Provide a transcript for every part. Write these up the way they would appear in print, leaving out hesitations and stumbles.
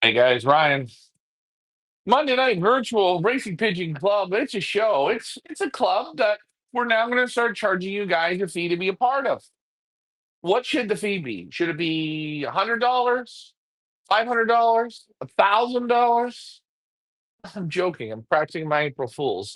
Hey guys, Ryan. Monday night virtual racing pigeon club. It's a show. It's a club that we're now going to start charging you guys a fee to be a part of. What should the fee be? Should it be $100, $500, $1,000? I'm joking. I'm practicing my April Fools.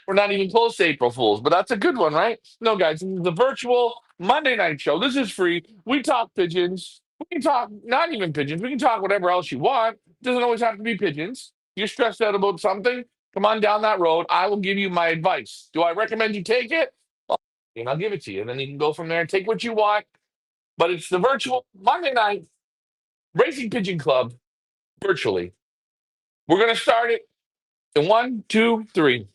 We're not even close to April Fools, but that's a good one, right? No, guys, this is the virtual Monday night show. This is free. We talk pigeons. We can talk not even pigeons. We can talk whatever else you want. Doesn't always have to be pigeons. You're stressed out about something. Come on down that road. I will give you my advice. Do I recommend you take it? Well, and I'll give it to you. And then you can go from there and take what you want. But it's the virtual Monday night Racing Pigeon Club virtually. We're going to start it in one, two, three.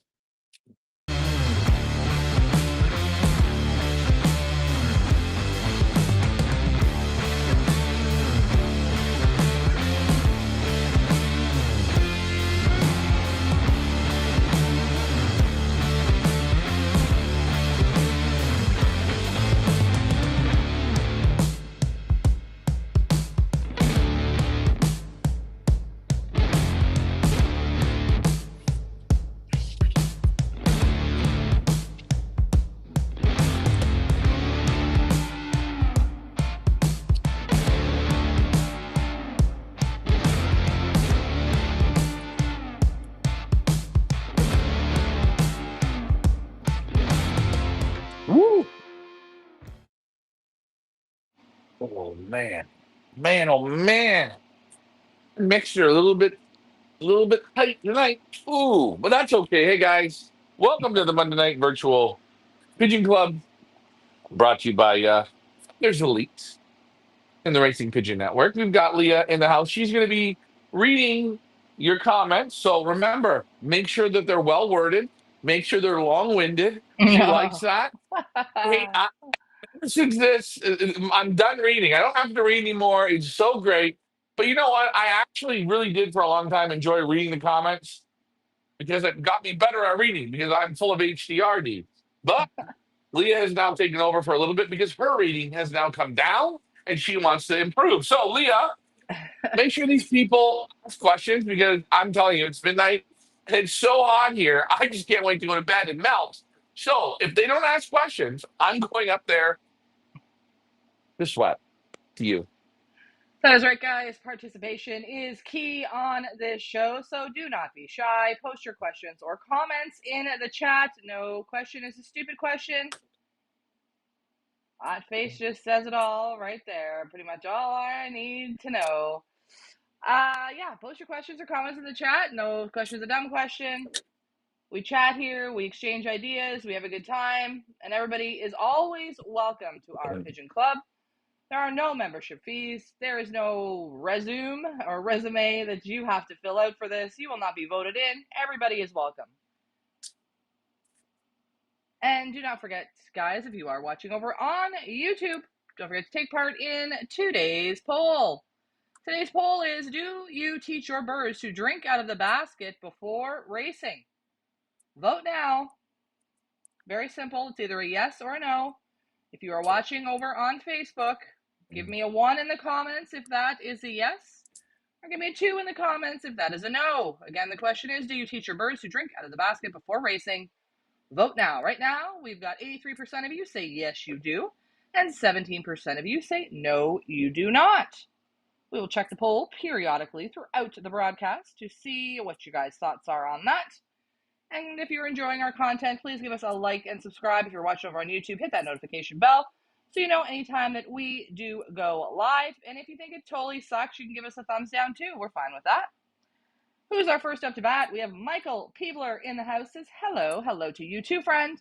Woo! Oh man, oh man. Mixture a little bit tight tonight. Ooh, but that's okay. Hey guys, welcome to the Monday Night Virtual Pigeon Club, brought to you by there's Elite in the Racing Pigeon Network. We've got Leah in the house. She's going to be reading your comments. So remember, make sure that they're well worded. Make sure they're long winded. She likes No. that. Hey, since this, I'm done reading. I don't have to read anymore. It's so great. But you know what? I actually really did for a long time enjoy reading the comments because it got me better at reading because I'm full of HDRD. But Leah has now taken over for a little bit because her reading has now come down and she wants to improve. So, Leah, make sure these people ask questions because I'm telling you, it's midnight and it's so hot here. I just can't wait to go to bed and melt. So, if they don't ask questions, I'm going up there to sweat to you. That is right, guys. Participation is key on this show, so do not be shy. Post your questions or comments in the chat. No question is a stupid question. Hot face just says it all right there. Pretty much all I need to know. Yeah, post your questions or comments in the chat. No question is a dumb question. We chat here, we exchange ideas, we have a good time, and everybody is always welcome to our Pigeon Club. There are no membership fees. There is no resume or resume that you have to fill out for this. You will not be voted in. Everybody is welcome. And do not forget, guys, if you are watching over on YouTube, don't forget to take part in today's poll. Today's poll is: do you teach your birds to drink out of the basket before racing? Vote now. Very simple. It's either a yes or a no. If you are watching over on Facebook, give me a 1 in the comments if that is a yes, or give me a 2 in the comments if that is a no. Again, the question is, do you teach your birds to drink out of the basket before racing? Vote now. Right now, we've got 83% of you say yes, you do, and 17% of you say no, you do not. We will check the poll periodically throughout the broadcast to see what you guys' thoughts are on that. And if you're enjoying our content, please give us a like and subscribe. If you're watching over on YouTube, hit that notification bell so you know anytime that we do go live. And if you think it totally sucks, you can give us a thumbs down too. We're fine with that. Who's our first up to bat? We have Michael Peebler in the house. Says hello. Hello to you too, friend.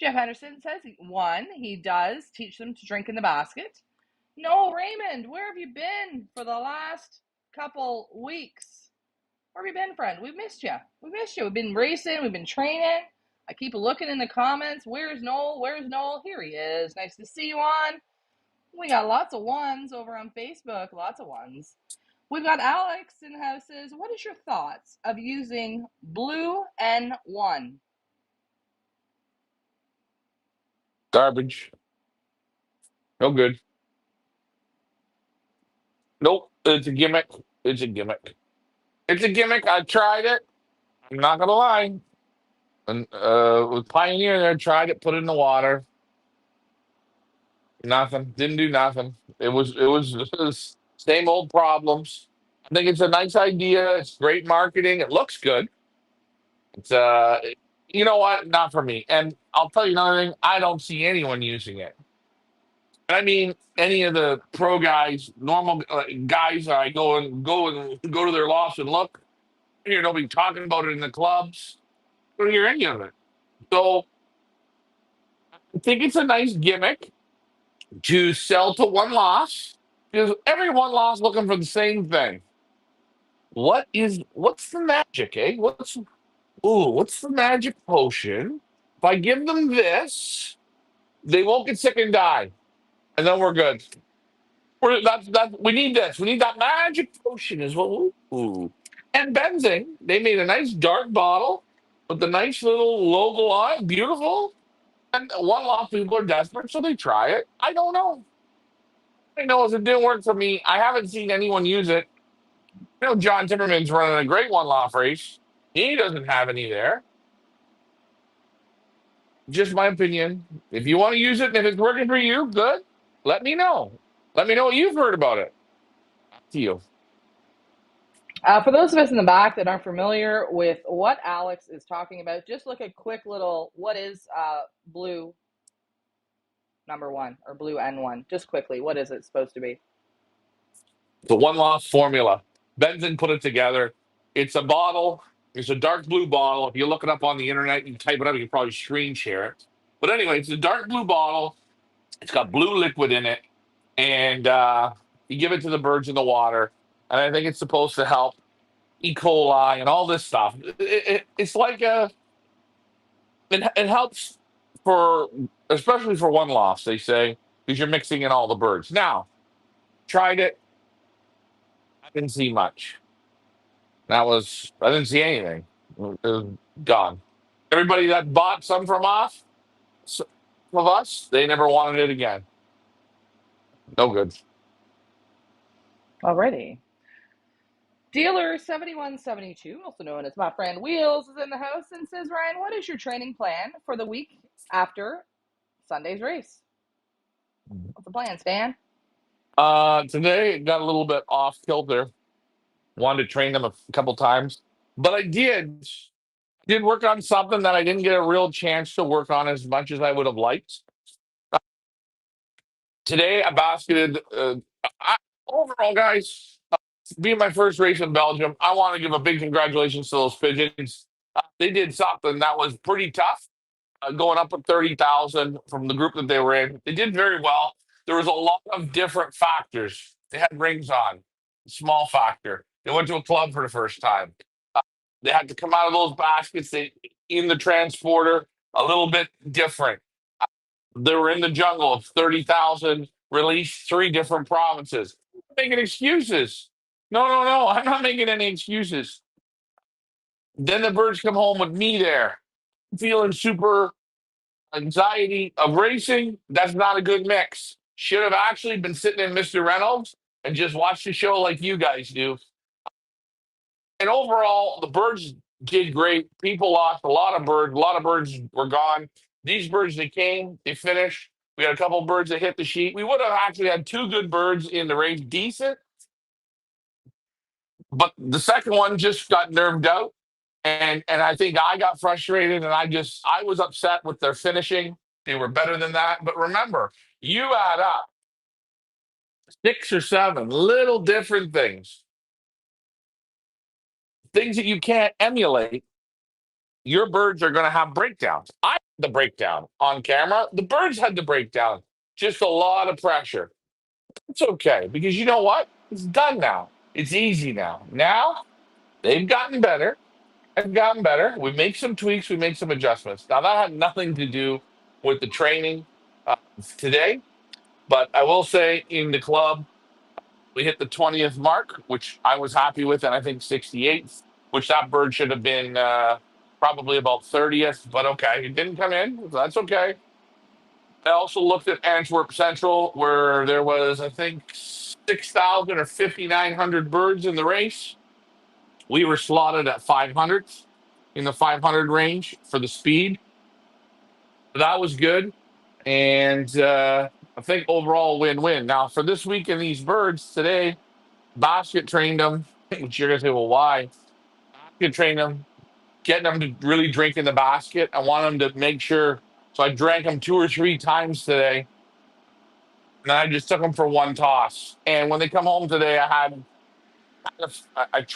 Jeff Henderson says, 1, he does teach them to drink in the basket. Noel Raymond, where have you been for the last couple weeks? Where have you been, friend? We've missed you. We've missed you. We've been racing. We've been training. I keep looking in the comments. Where's Noel? Where's Noel? Here he is. Nice to see you on. We got lots of ones over on Facebook. Lots of ones. We've got Alex in the houses. What is your thoughts of using Blue N1? Garbage. No good. Nope. It's a gimmick. It's a gimmick. It's a gimmick. I tried it. I'm not gonna lie. And with Pioneer there, tried it, put it in the water. Nothing. Didn't do nothing. It was same old problems. I think it's a nice idea. It's great marketing. It looks good. It's you know what? Not for me. And I'll tell you another thing. I don't see anyone using it. I mean, any of the pro guys, normal guys, I go to their lofts and look. I hear nobody talking about it in the clubs. I don't hear any of it. So I think it's a nice gimmick to sell to one loss because every one loss looking for the same thing. What's the magic, eh? What's the magic potion? If I give them this, they won't get sick and die, and then we're good. We need this. We need that magic potion as well. Ooh. And benzing, they made a nice dark bottle with the nice little logo on it. Beautiful. And one lot of people are desperate, so they try it. I don't know. I know if it didn't work for me. I haven't seen anyone use it. You know, John Timmerman's running a great one lot race. He doesn't have any there. Just my opinion. If you want to use it and if it's working for you, good. Let me know. Let me know what you've heard about it. To you. For those of us in the back that aren't familiar with what Alex is talking about, just look at quick little what is blue number one or blue N1. Just quickly, what is it supposed to be? The one loss formula. Benson put it together. It's a bottle. It's a dark blue bottle. If you look it up on the internet, you can type it up. You can probably screen share it. But anyway, it's a dark blue bottle. It's got blue liquid in it, and you give it to the birds in the water. And I think it's supposed to help E. coli and all this stuff. It's like it helps for especially for one loss. They say because you're mixing in all the birds. Now tried it. I didn't see much. I didn't see anything. It was gone. Everybody that bought some s- from us, they never wanted it again. No good. Alrighty. Dealer 7172, also known as my friend Wheels, is in the house and says, Ryan, what is your training plan for the week after Sunday's race? What's the plan, Stan? Today it got a little bit off kilter. Wanted to train them a couple times, but I did work on something that I didn't get a real chance to work on as much as I would have liked. Today I basketed. I, Overall, guys, being my first race in Belgium, I want to give a big congratulations to those pigeons. They did something that was pretty tough, going up with 30,000 from the group that they were in. They did very well. There was a lot of different factors. They had rings on, small factor. They went to a club for the first time. Uh, they had to come out of those baskets in the transporter a little bit different. They were in the jungle of 30,000, released three different provinces. I'm not making excuses. No, no, no. I'm not making any excuses. Then the birds come home with me there, feeling super anxiety of racing. That's not a good mix. Should have actually been sitting in Mr. Reynolds and just watched the show like you guys do. And overall, the birds did great. People lost a lot of birds. A lot of birds were gone. These birds, they came, they finished. We had a couple of birds that hit the sheet. We would have actually had two good birds in the race, decent, but the second one just got nerved out. And I think I got frustrated and I was upset with their finishing. They were better than that. But remember, you add up six or seven little different things that you can't emulate. Your birds are going to have breakdowns. I had the breakdown on camera. The birds had the breakdown. Just a lot of pressure. It's okay because you know what? It's done now. It's easy now. Now they've gotten better. I've gotten better. We make some tweaks. We make some adjustments. Now that had nothing to do with the training today, but I will say in the club we hit the 20th mark, which I was happy with, and I think 68th, which that bird should have been probably about 30th, but okay, it didn't come in. So that's okay. I also looked at Antwerp Central, where there was, I think, 6,000 or 5,900 birds in the race. We were slotted at 500th in the 500 range for the speed. That was good. And I think overall win-win. Now for this week in these birds today, basket trained them. Which you're gonna say, well, why? Basket trained them, getting them to really drink in the basket. I want them to make sure. So I drank them 2 or 3 times today, and I just took them for one toss. And when they come home today, I had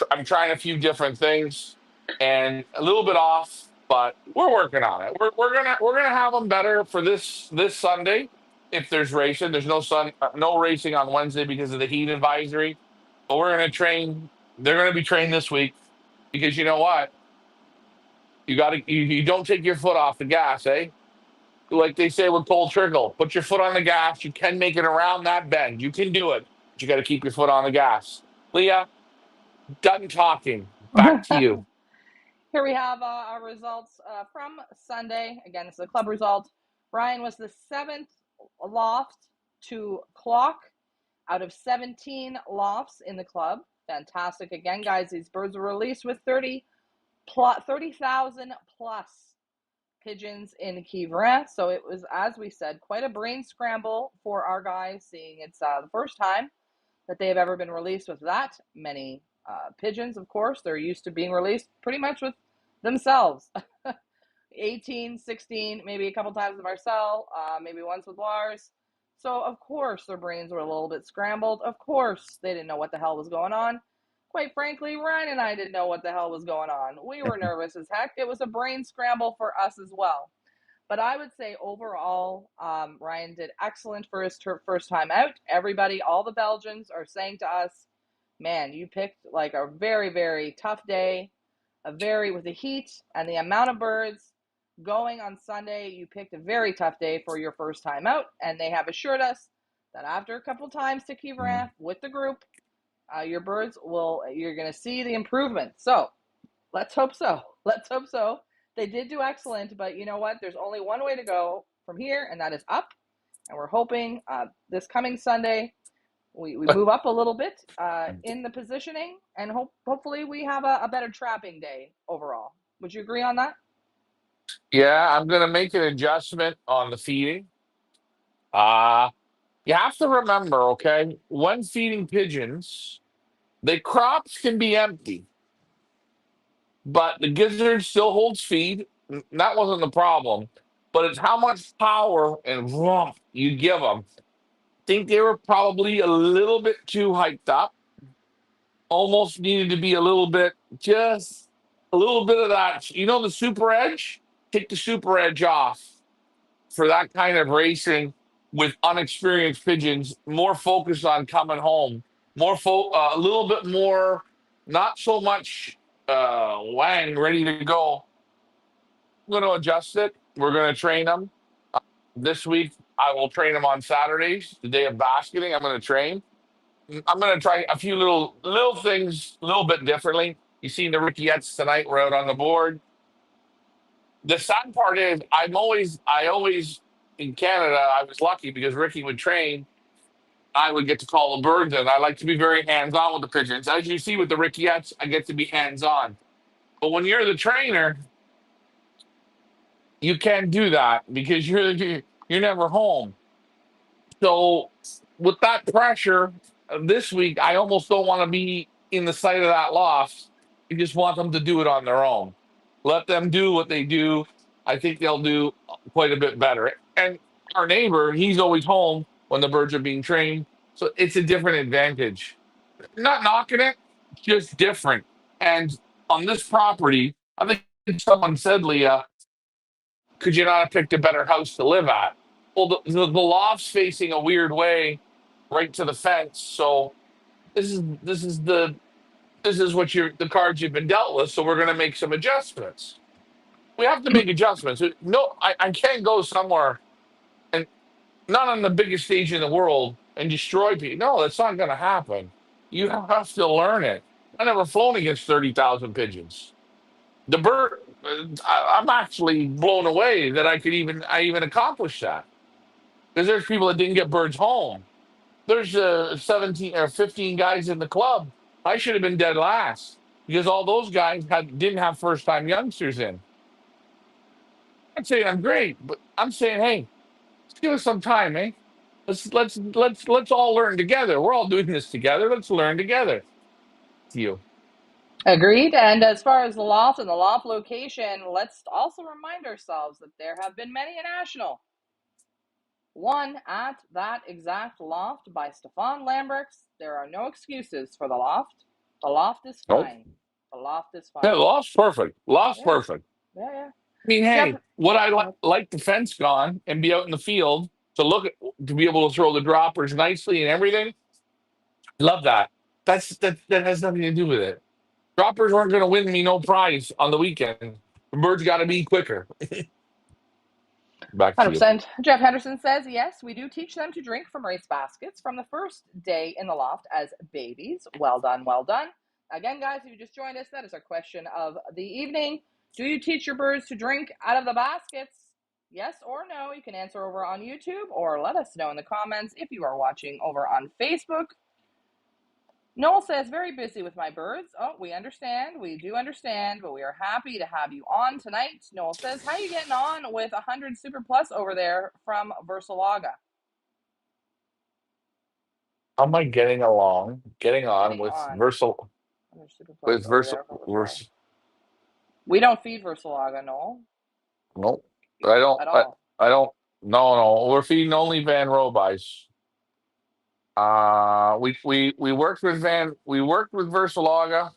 I'm trying a few different things and a little bit off, but we're working on it. We're gonna have them better for this Sunday if there's racing. There's no racing on Wednesday because of the heat advisory, but we're gonna train. They're gonna be trained this week because you know what? You don't take your foot off the gas, eh? Like they say with Cold Trickle, put your foot on the gas. You can make it around that bend. You can do it. But you got to keep your foot on the gas. Leah, done talking. Back to you. Here we have our results from Sunday. Again, this is a club result. Ryan was the 7th loft to clock out of 17 lofts in the club. Fantastic. Again, guys, these birds were released with 30,000 plus pigeons in Key Varin. So it was, as we said, quite a brain scramble for our guys, seeing it's the first time that they have ever been released with that many pigeons. Of course, they're used to being released pretty much with themselves. 18, 16, maybe a couple times with Marcel, maybe once with Lars. So, of course, their brains were a little bit scrambled. Of course, they didn't know what the hell was going on. Quite frankly, Ryan and I didn't know what the hell was going on. We were nervous as heck. It was a brain scramble for us as well. But I would say overall, Ryan did excellent for his first time out. Everybody, all the Belgians are saying to us, man, you picked like a very, very tough day, with the heat and the amount of birds going on Sunday, you picked a very tough day for your first time out. And they have assured us that after a couple times to Key Varin with the group, your birds you're going to see the improvement. So let's hope so. Let's hope so. They did do excellent, but you know what? There's only one way to go from here, and that is up. And we're hoping this coming Sunday we move up a little bit in the positioning, and hopefully we have a better trapping day overall. Would you agree on that? Yeah, I'm gonna make an adjustment on the feeding. Uh you have to remember, okay, when feeding pigeons, the crops can be empty, but the gizzard still holds feed. That wasn't the problem, but it's how much power and rump you give them. Think they were probably a little bit too hyped up. Almost needed to be a little bit, just a little bit of that. You know, the super edge. Take the super edge off for that kind of racing with unexperienced pigeons. More focused on coming home. A little bit more, not so much wang ready to go. I'm going to adjust it. We're going to train them this week. I will train them on Saturdays, the day of basketing. I'm going to train. I'm going to try a few little things a little bit differently. You seen the Rickeyettes tonight? We're out on the board. The sad part is I always in Canada I was lucky because Ricky would train. I would get to call the birds, and I like to be very hands on with the pigeons. As you see with the Rickeyettes, I get to be hands on. But when you're the trainer, you can't do that because you're never home. So with that pressure this week, I almost don't want to be in the sight of that loss. I just want them to do it on their own. Let them do what they do. I think they'll do quite a bit better. And our neighbor, he's always home when the birds are being trained. So it's a different advantage. Not knocking it, just different. And on this property, I think someone said, Leah, could you not have picked a better house to live at? Well, the loft's facing a weird way right to the fence. So this is what the cards you've been dealt with. So we're going to make some adjustments. We have to make adjustments. No, I can't go somewhere and not on the biggest stage in the world and destroy people. No, that's not going to happen. You have to learn it. I never flown against 30,000 pigeons. The bird, I'm actually blown away that I even accomplished that because there's people that didn't get birds home. there's 17 or 15 guys in the club. I should have been dead last because all those guys didn't have first time youngsters in. I'm saying I'm great, but I'm saying, hey, let's give us some time, eh? Let's all learn together. We're all doing this together. Let's learn together. To you. Agreed. And as far as the loft and the loft location, let's also remind ourselves that there have been many a national. One at that exact loft by Stefan Lambrix. There are no excuses for the loft. The loft is Nope. fine. The loft is Yeah, fine. loft's perfect. Loft's Yeah, perfect. yeah, yeah. I mean, Jeff, hey, would I like the fence gone and be out in the field to look at to be able to throw the droppers nicely and everything? Love that. That has nothing to do with it. Droppers aren't going to win me no prize on the weekend. The birds got to be quicker. Back to you. 100%. Jeff Henderson says, yes, we do teach them to drink from race baskets from the first day in the loft as babies. Well done, well done. Again, guys, if you just joined us, that is our question of the evening. Do you teach your birds to drink out of the baskets? Yes or no? You can answer over on YouTube or let us know in the comments if you are watching over on Facebook. Noel says, very busy with my birds. Oh, we understand. We do understand, but we are happy to have you on tonight. Noel says, how are you getting on with 100 Super Plus over there from Versalaga? How am I getting along? Getting on Getting with on Versal 100 Super Plus with over Versal there from Versalaga. Vers. We don't feed Versalaga, Noel, Nope. I don't. at all. I don't. No, no. We're feeding only Van Robice. We worked with Versalaga.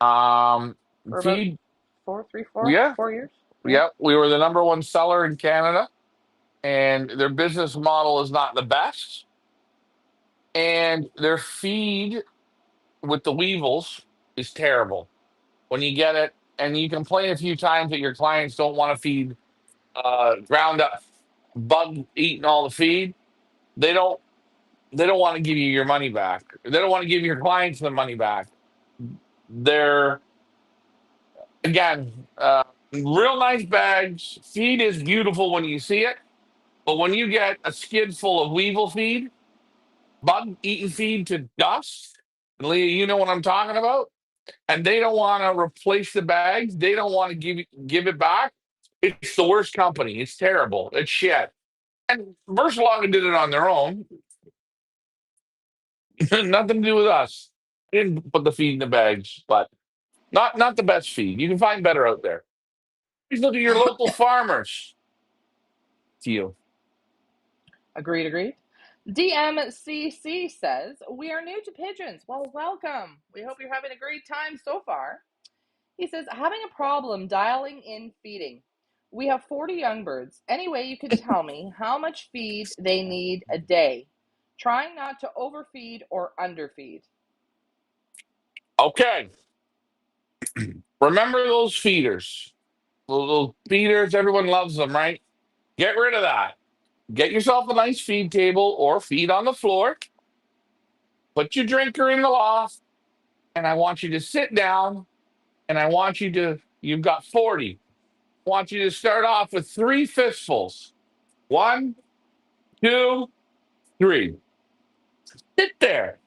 Um, For about feed. four, three, four, Yeah, 4 years. Yeah. yeah. We were the number one seller in Canada, and their business model is not the best. And their feed with the weevils is terrible. When you get it, and you complain a few times that your clients don't want to feed ground up bug eating all the feed. They don't. They don't want to give you your money back. They don't want to give your clients the money back. They're again real nice bags. Feed is beautiful when you see it, but when you get a skid full of weevil feed, bug eaten feed to dust, and Leah, you know what I'm talking about. And they don't want to replace the bags. They don't want to give it back. It's the worst company. It's terrible. It's shit. And Versalaga did it on their own. Nothing to do with us. They didn't put the feed in the bags, but not the best feed. You can find better out there. Please look at your local farmers. To you. Agreed, agreed. DMCC says, we are new to pigeons. Well, welcome. We hope you're having a great time so far. He says, having a problem dialing in feeding. We have 40 young birds. Any way you could tell me how much feed they need a day? Trying not to overfeed or underfeed. Okay. Remember those feeders. Those little feeders, everyone loves them, right? Get rid of that. Get yourself a nice feed table or feed on the floor. Put your drinker in the loft, and I want you to sit down and you've got 40. I want you to start off with three fistfuls. One, two, three. Sit there.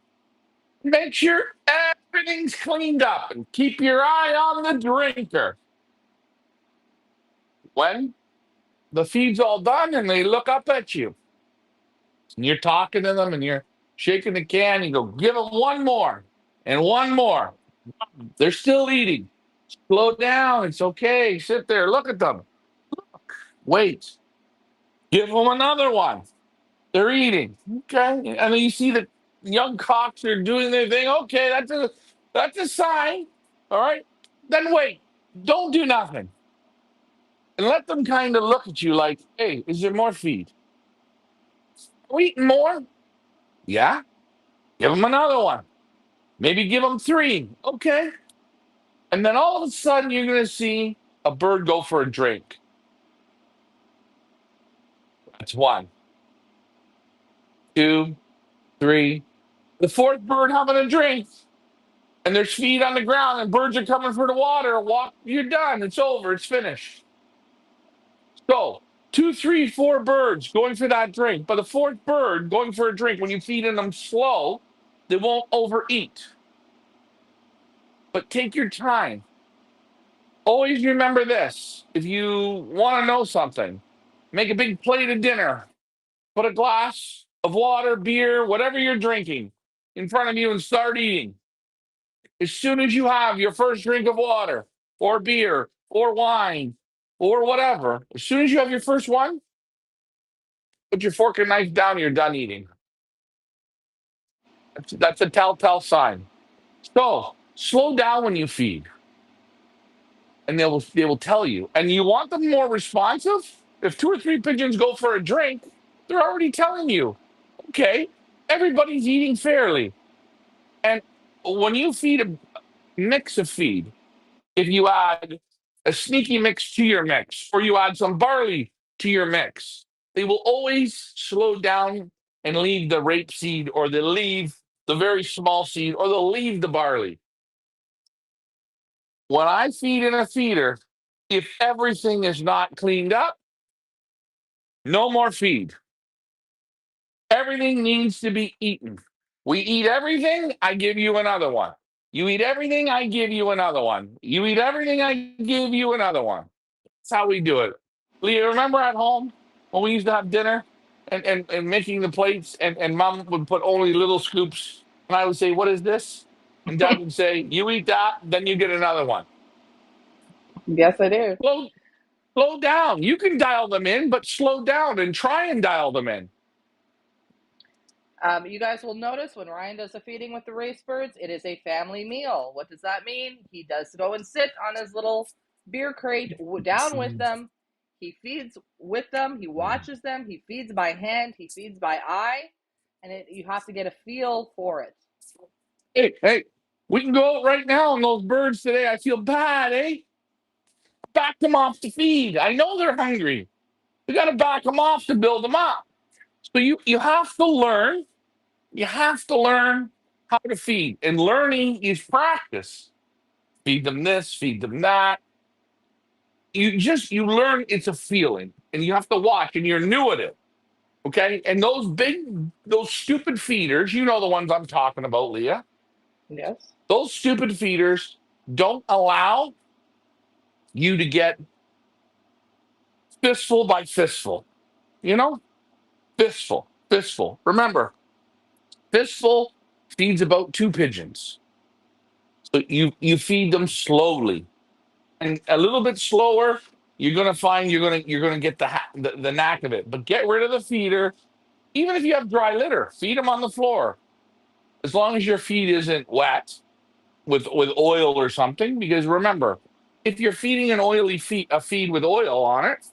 Make sure everything's cleaned up and keep your eye on the drinker. When the feed's all done and they look up at you, and you're talking to them and you're shaking the can, you go, give them one more and one more. They're still eating. Slow down. It's okay. Sit there. Look at them. Wait. Give them another one. They're eating. Okay. And then you see the young cocks are doing their thing. Okay, that's a sign. All right. Then wait. Don't do nothing. And let them kind of look at you like, hey, is there more feed? Are we eating more? Yeah. Give them another one. Maybe give them three. Okay. And then all of a sudden you're gonna see a bird go for a drink. That's one, two, three. The fourth bird having a drink. And there's feed on the ground and birds are coming for the water. Walk, you're done. It's over. It's finished. So Two, three, four birds going for that drink. But the fourth bird going for a drink, when you feed them slow, they won't overeat. But take your time. Always remember this. If you want to know something, make a big plate of dinner. Put a glass of water, beer, whatever you're drinking in front of you and start eating. As soon as you have your first drink of water or beer or wine or whatever, as soon as you have your first one, put your fork and knife down, you're done eating. That's a telltale sign. So slow down when you feed, and they will tell you. And you want them more responsive? If two or three pigeons go for a drink, they're already telling you, okay, everybody's eating fairly. And when you feed a mix of feed, if you add a sneaky mix to your mix, or you add some barley to your mix, they will always slow down and leave the rapeseed, or they'll leave the very small seed, or they'll leave the barley. When I feed in a feeder, if everything is not cleaned up, no more feed. Everything needs to be eaten. We eat everything, I give you another one. You eat everything, I give you another one. You eat everything, I give you another one. That's how we do it. Leah, remember at home when we used to have dinner and making the plates, and mom would put only little scoops, and I would say, "What is this?" And dad would say, "You eat that, then you get another one." Yes, I do. Slow, slow down. You can dial them in, but slow down and try and dial them in. You guys will notice when Ryan does the feeding with the race birds, it is a family meal. What does that mean? He does go and sit on his little beer crate down with them. He feeds with them. He watches them. He feeds by hand. He feeds by eye. And you have to get a feel for it. Hey, hey, we can go out right now and those birds today. I feel bad, eh? Back them off to feed. I know they're hungry. We got to back them off to build them up. So you have to learn. You have to learn how to feed, and learning is practice. Feed them this, feed them that. You learn. It's a feeling, and you have to watch, and you're new at it. Okay, and those stupid feeders, you know the ones I'm talking about, Leah. Yes. Those stupid feeders don't allow you to get fistful by fistful. You know, fistful, fistful. Remember, fistful feeds about two pigeons. So you feed them slowly, and a little bit slower. You're gonna find you're gonna get the knack of it. But get rid of the feeder. Even if you have dry litter, feed them on the floor. As long as your feed isn't wet with oil or something. Because remember, if you're feeding an oily feed, a feed with oil on it,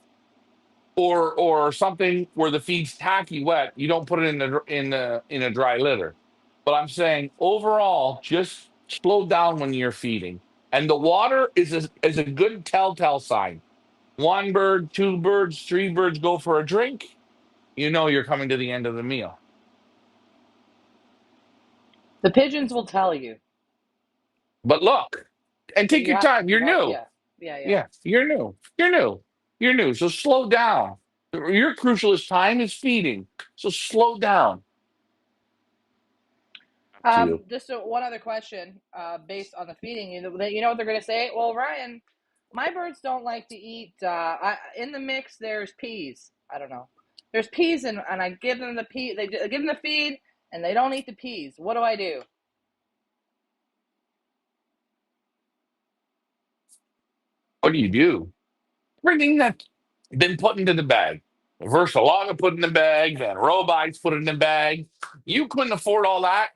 or something where the feed's tacky wet, you don't put it in a dry litter. But I'm saying overall, just slow down when you're feeding. And the water is a good telltale sign. One bird, two birds, three birds go for a drink. You know you're coming to the end of the meal. The pigeons will tell you. But look, and But take you your have, time. You're no, new. yeah, yeah, yeah. Yeah, you're new. You're new. You're new. So slow down. Your crucialist time is feeding. So slow down. Back to you. Just one other question, based on the feeding. You know what they're going to say? Well, Ryan, my birds don't like to eat. In the mix, there's peas. I don't know. There's peas, and I give them the pea. I give them the feed, and they don't eat the peas. What do I do? What do you do? Everything that's been put into the bag. Versalaga put in the bag, Van Robites put in the bag. You couldn't afford all that.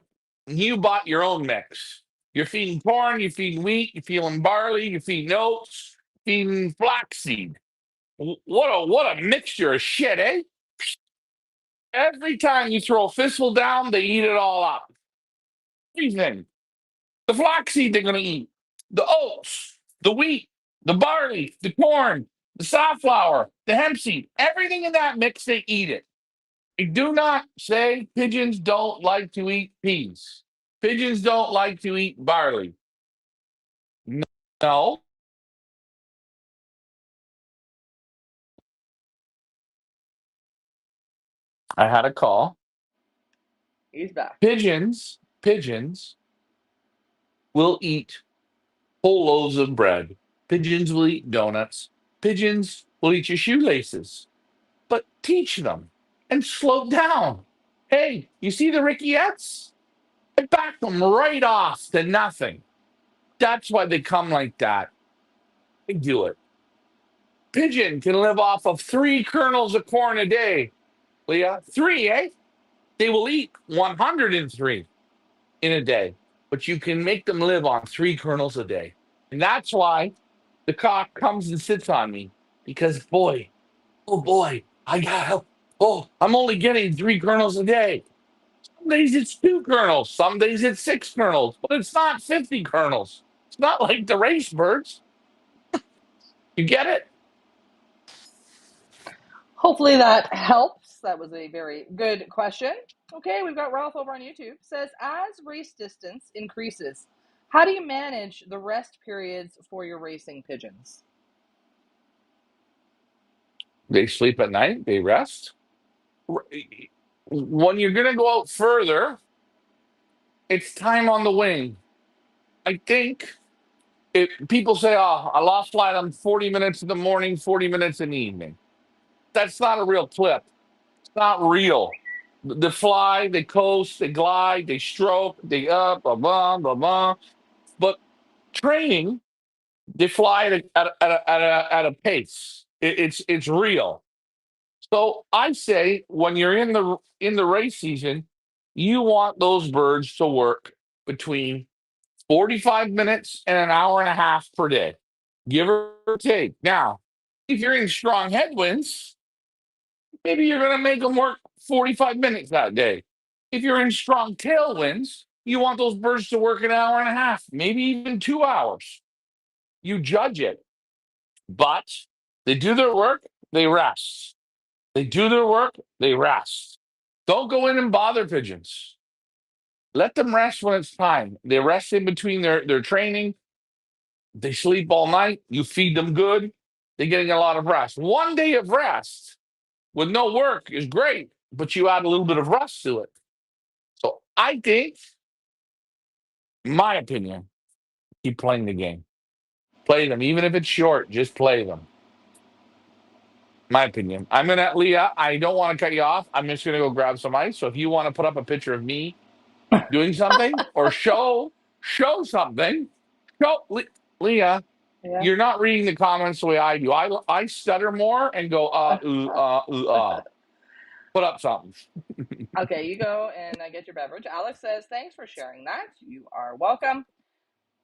You bought your own mix. You're feeding corn, you're feeding wheat, you're feeding barley, you're feeding oats, feeding flaxseed. What a mixture of shit, eh? Every time you throw a fistful down, they eat it all up. Everything. The flaxseed they're going to eat, the oats, the wheat, the barley, the corn, the safflower, the hemp seed, everything in that mix, they eat it. I do not say pigeons don't like to eat peas. Pigeons don't like to eat barley. No, I had a call. He's back. Pigeons will eat whole loaves of bread. Pigeons will eat donuts. Pigeons will eat your shoelaces. But teach them and slow down. Hey, you see the Rickeyettes? I back them right off to nothing. That's why they come like that. They do it. Pigeon can live off of 3 kernels of corn a day. Leah, three, eh? They will eat 103 in a day, but you can make them live on 3 kernels a day. And that's why the cock comes and sits on me because, boy, oh boy, I got help. Oh, I'm only getting 3 kernels a day. Some days it's 2 kernels, some days it's 6 kernels, but it's not 50 kernels. It's not like the race birds. You get it? Hopefully that helps. That was a very good question. Okay, we've got Ralph over on YouTube. Says, as race distance increases, how do you manage the rest periods for your racing pigeons? They sleep at night, they rest. When you're going to go out further, it's time on the wing. I think people say, oh, I lost flight on 40 minutes in the morning, 40 minutes in the evening. That's not a real clip. It's not real. They fly, they coast, they glide, they stroke, they up, blah, blah, blah, blah. But training, they fly at a pace. It's real. So I say when you're in the race season, you want those birds to work between 45 minutes and an hour and a half per day, give or take. Now, if you're in strong headwinds, maybe you're going to make them work 45 minutes that day. If you're in strong tailwinds, you want those birds to work an hour and a half, maybe even 2 hours. You judge it, but they do their work, they rest. They do their work, they rest. Don't go in and bother pigeons. Let them rest when it's time. They rest in between their training. They sleep all night. You feed them good. They're getting a lot of rest. 1 day of rest with no work is great, but you add a little bit of rest to it. So I think, my opinion, keep playing the game. Play them, even if it's short. Just play them. My opinion. I'm gonna Leah. I don't want to cut you off. I'm just gonna go grab some ice. So if you want to put up a picture of me doing something or show something, Leah. Yeah. You're not reading the comments the way I do. I stutter more and go ooh ooh Put up something. Okay, you go and get your beverage. Alex says, thanks for sharing that. You are welcome.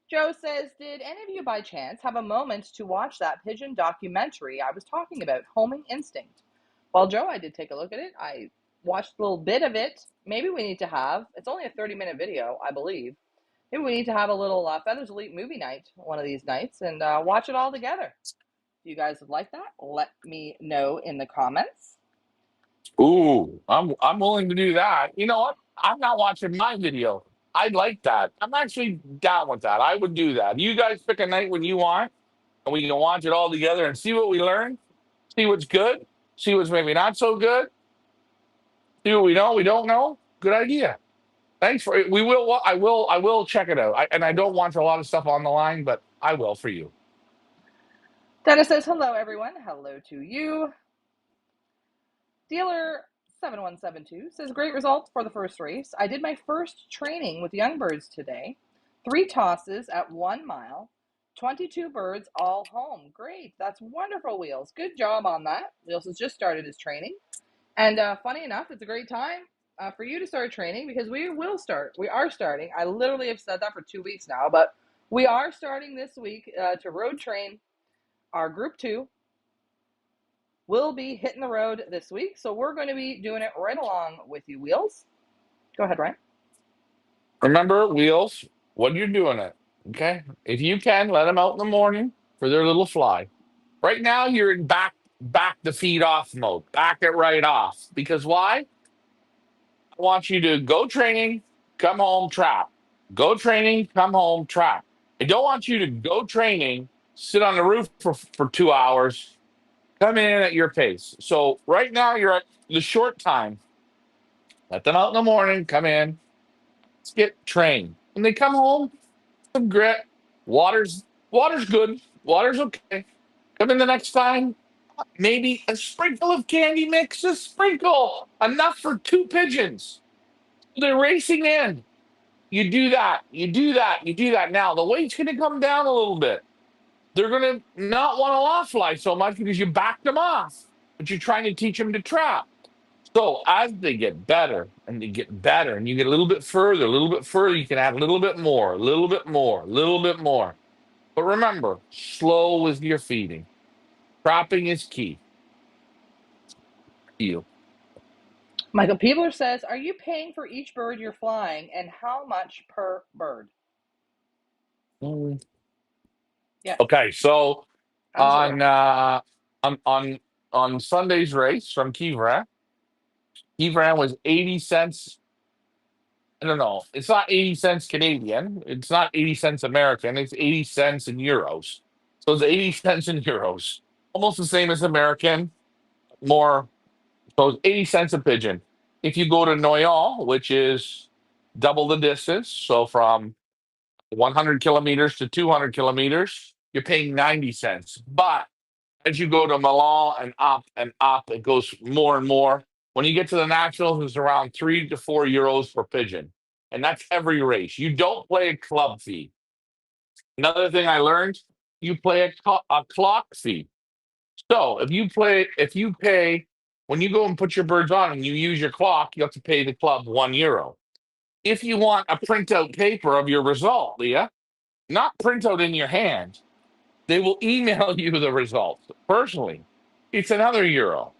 Joe says, did any of you by chance have a moment to watch that pigeon documentary I was talking about, Homing Instinct? Well, Joe, I did take a look at it. I watched a little bit of it. Maybe we need to have, it's only a 30-minute video, I believe. Maybe we need to have a little Feathers Elite movie night one of these nights and watch it all together. If you guys would like that, let me know in the comments. Ooh, I'm willing to do that. You know what? I'm not watching my video. I'd like that. I'm actually down with that. I would do that. You guys pick a night when you want, and we can watch it all together and see what we learn, see what's good, see what's maybe not so good, see what we don't know. Good idea. Thanks for it. We will. I will check it out. And I don't watch a lot of stuff on the line, but I will for you. Dennis says, hello, everyone. Hello to you. Dealer 7172 says, great result for the first race. I did my first training with young birds today. 3 tosses at 1 mile. 22 birds all home. Great. That's wonderful, Wheels. Good job on that. Wheels has just started his training. And funny enough, it's a great time for you to start training because we will start. We are starting. I literally have said that for 2 weeks now, but we are starting this week to road train our group 2. We'll be hitting the road this week, so we're going to be doing it right along with you, Wheels. Go ahead, Ryan. Remember, Wheels, when you're doing it, okay? If you can, let them out in the morning for their little fly. Right now, you're in back the feed off mode. Back it right off. Because why? I want you to go training, come home, trap. Go training, come home, trap. I don't want you to go training, sit on the roof for 2 hours, come in at your pace. So right now you're at the short time. Let them out in the morning, come in, let's get trained. When they come home, some grit. Water's good. Water's okay. Come in the next time, maybe a sprinkle of candy mix, a sprinkle, enough for two pigeons. They're racing in. You do that. You do that. You do that. Now the weight's going to come down a little bit. They're going to not want to law fly so much because you backed them off, but you're trying to teach them to trap. So as they get better and they get better, and you get a little bit further, you can add a little bit more, a little bit more, a little bit more. But remember, slow with your feeding. Trapping is key. You. Michael Peebler says, are you paying for each bird you're flying, and how much per bird? Mm. Yes, Okay, so absolutely. on uh on on on Sunday's race from Kivra was 80 cents. I don't know. It's not 80 cents Canadian. It's not 80 cents American. It's 80 cents in euros. So it's 80 cents in euros. Almost the same as American, more. So it's 80 cents a pigeon. If you go to Noyon, which is double the distance, so from 100 kilometers to 200 kilometers, you're paying 90 cents. But as you go to Milan and up, it goes more and more. When you get to the nationals, it's around 3 to 4 euros per pigeon. And that's every race. You don't play a club fee. Another thing I learned, you play a clock fee. So if you pay, when you go and put your birds on and you use your clock, you have to pay the club €1. If you want a printout paper of your result, Leah, not printout in your hand, they will email you the results personally. It's another euro.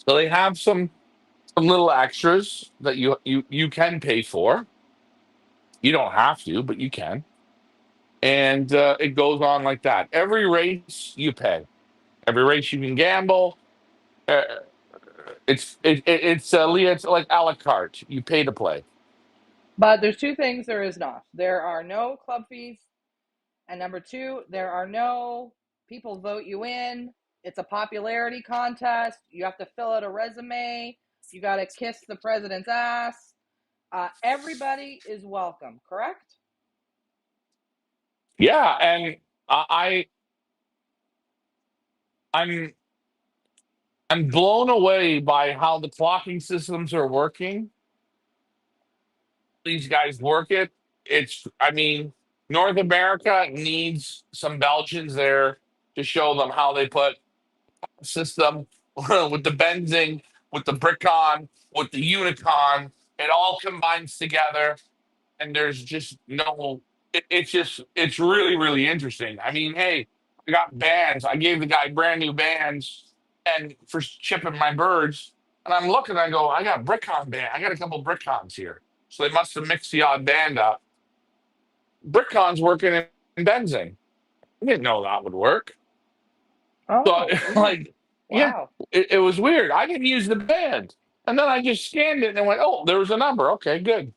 So they have some little extras that you can pay for. You don't have to, but you can. And it goes on like that. Every race you pay. Every race you can gamble. Uh, Leah, it's like a la carte. You pay to play. But there's two things there is not. There are no club fees. And number two, there are no people vote you in. It's a popularity contest. You have to fill out a resume. You got to kiss the president's ass. Everybody is welcome, correct? Yeah, and I'm I'm blown away by how the clocking systems are working. These guys work it. I mean, North America needs some Belgians there to show them how they put system with the benzing, with the Brickon, with the Unicon. It all combines together, and there's just no. It's really really interesting. I mean, hey, I got bands. I gave the guy brand new bands, and for shipping my birds, and I'm looking. I go, I got Brickon band. I got a couple Brickons here, so they must have mixed the odd band up. Brickon's working in benzing. I didn't know that would work. So Oh, weird. like, yeah, Wow. it was weird. I didn't use the band, and then I just scanned it and went, "Oh, there was a number. Okay, good.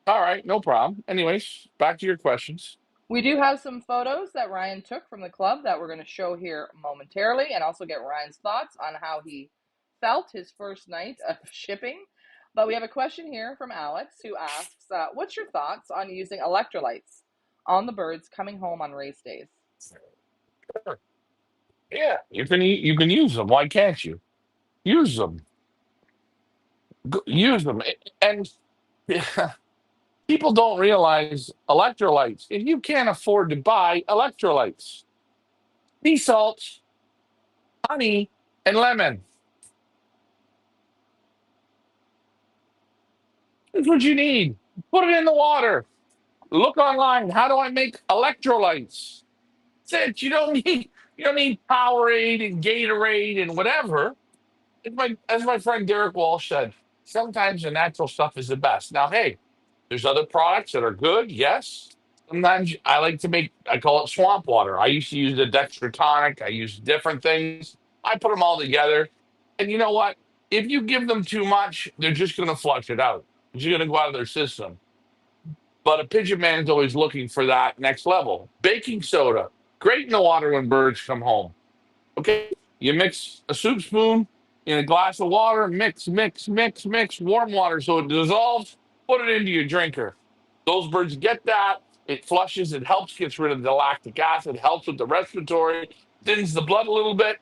All right, no problem." Anyways, back to your questions. We do have some photos that Ryan took from the club that we're going to show here momentarily and also get Ryan's thoughts on how he felt his first night of shipping. But we have a question here from Alex who asks, what's your thoughts on using electrolytes on the birds coming home on race days? Sure. Yeah, you can use them. Why can't you use them? Use them. And people don't realize electrolytes. If you can't afford to buy electrolytes, sea salt, honey, and lemon. That's what you need. Put it in the water. Look online. How do I make electrolytes? That's it. You don't need Powerade and Gatorade and whatever. As my friend Derek Walsh said, sometimes the natural stuff is the best. Now, hey, there's other products that are good, yes. Sometimes I like to make, I call it swamp water. I used to use the Dextra tonic. I use different things. I put them all together. And you know what? If you give them too much, they're just going to flush it out. It's going to go out of their system. But a pigeon man is always looking for that next level. Baking soda, great in the water when birds come home. Okay, you mix a soup spoon. in a glass of water, mix, mix, mix, mix, warm water so it dissolves, put it into your drinker. Those birds get that. It flushes, it helps, gets rid of the lactic acid, helps with the respiratory, thins the blood a little bit,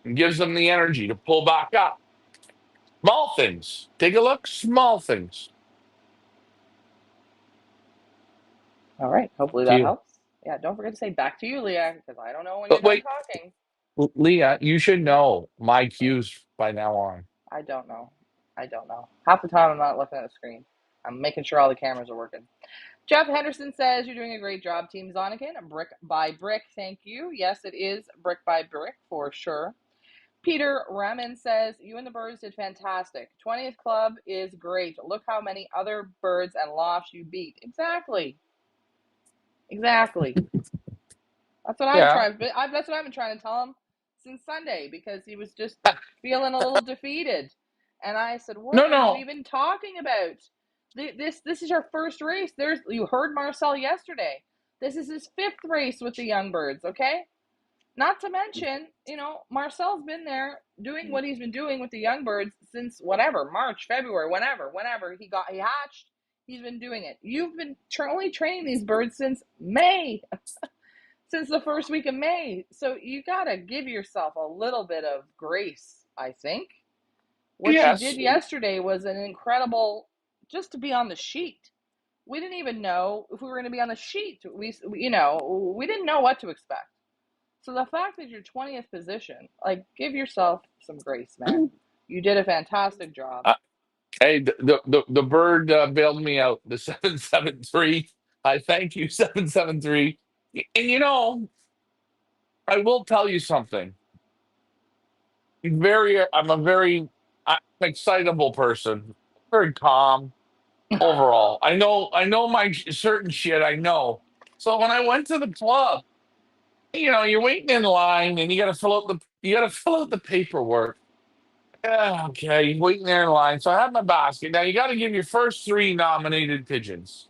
and gives them the energy to pull back up. Small things. Take a look, small things. All right. Back Hopefully to that you. helps. Yeah, don't forget to say back to you, Leah, because I don't know when you're But done wait, talking. Leah, you should know my Oh, cues by now on. I don't know. I don't know. Half the time I'm not looking at the screen. I'm making sure all the cameras are working. Jeff Henderson says you're doing a great job, Team Zonikin. Brick by brick, thank you. Yes, it is brick by brick for sure. Peter Raman says you and the birds did fantastic. 20th club is great. Look how many other birds and lofts you beat. Exactly. Exactly. That's what I'm Yeah. trying. That's what I've been trying to tell him since Sunday because he was just feeling a little defeated, and I said, "What No, are you no. even talking about? This is your first race. You heard Marcel yesterday. This is his fifth race with the young birds. Okay, not to mention, Marcel's been there doing what he's been doing with the young birds since whatever March, February, whenever he hatched. He's been doing it. You've been only training these birds since May, since the first week of May. So you got to give yourself a little bit of grace, I think. What you Yes. did yesterday was an incredible, just to be on the sheet. We didn't even know if we were going to be on the sheet. We didn't know what to expect. So the fact that you're 20th position, like, give yourself some grace, man. You did a fantastic job. Uh, hey, the bird bailed me out. The 773. I thank you, 773. And I will tell you something. I'm a very excitable person. Very calm overall. I know my certain shit. I know. So when I went to the club, you're waiting in line and you got to fill out the paperwork. Yeah, okay, you're waiting there in line. So I have my basket. Now you got to give your first three nominated pigeons,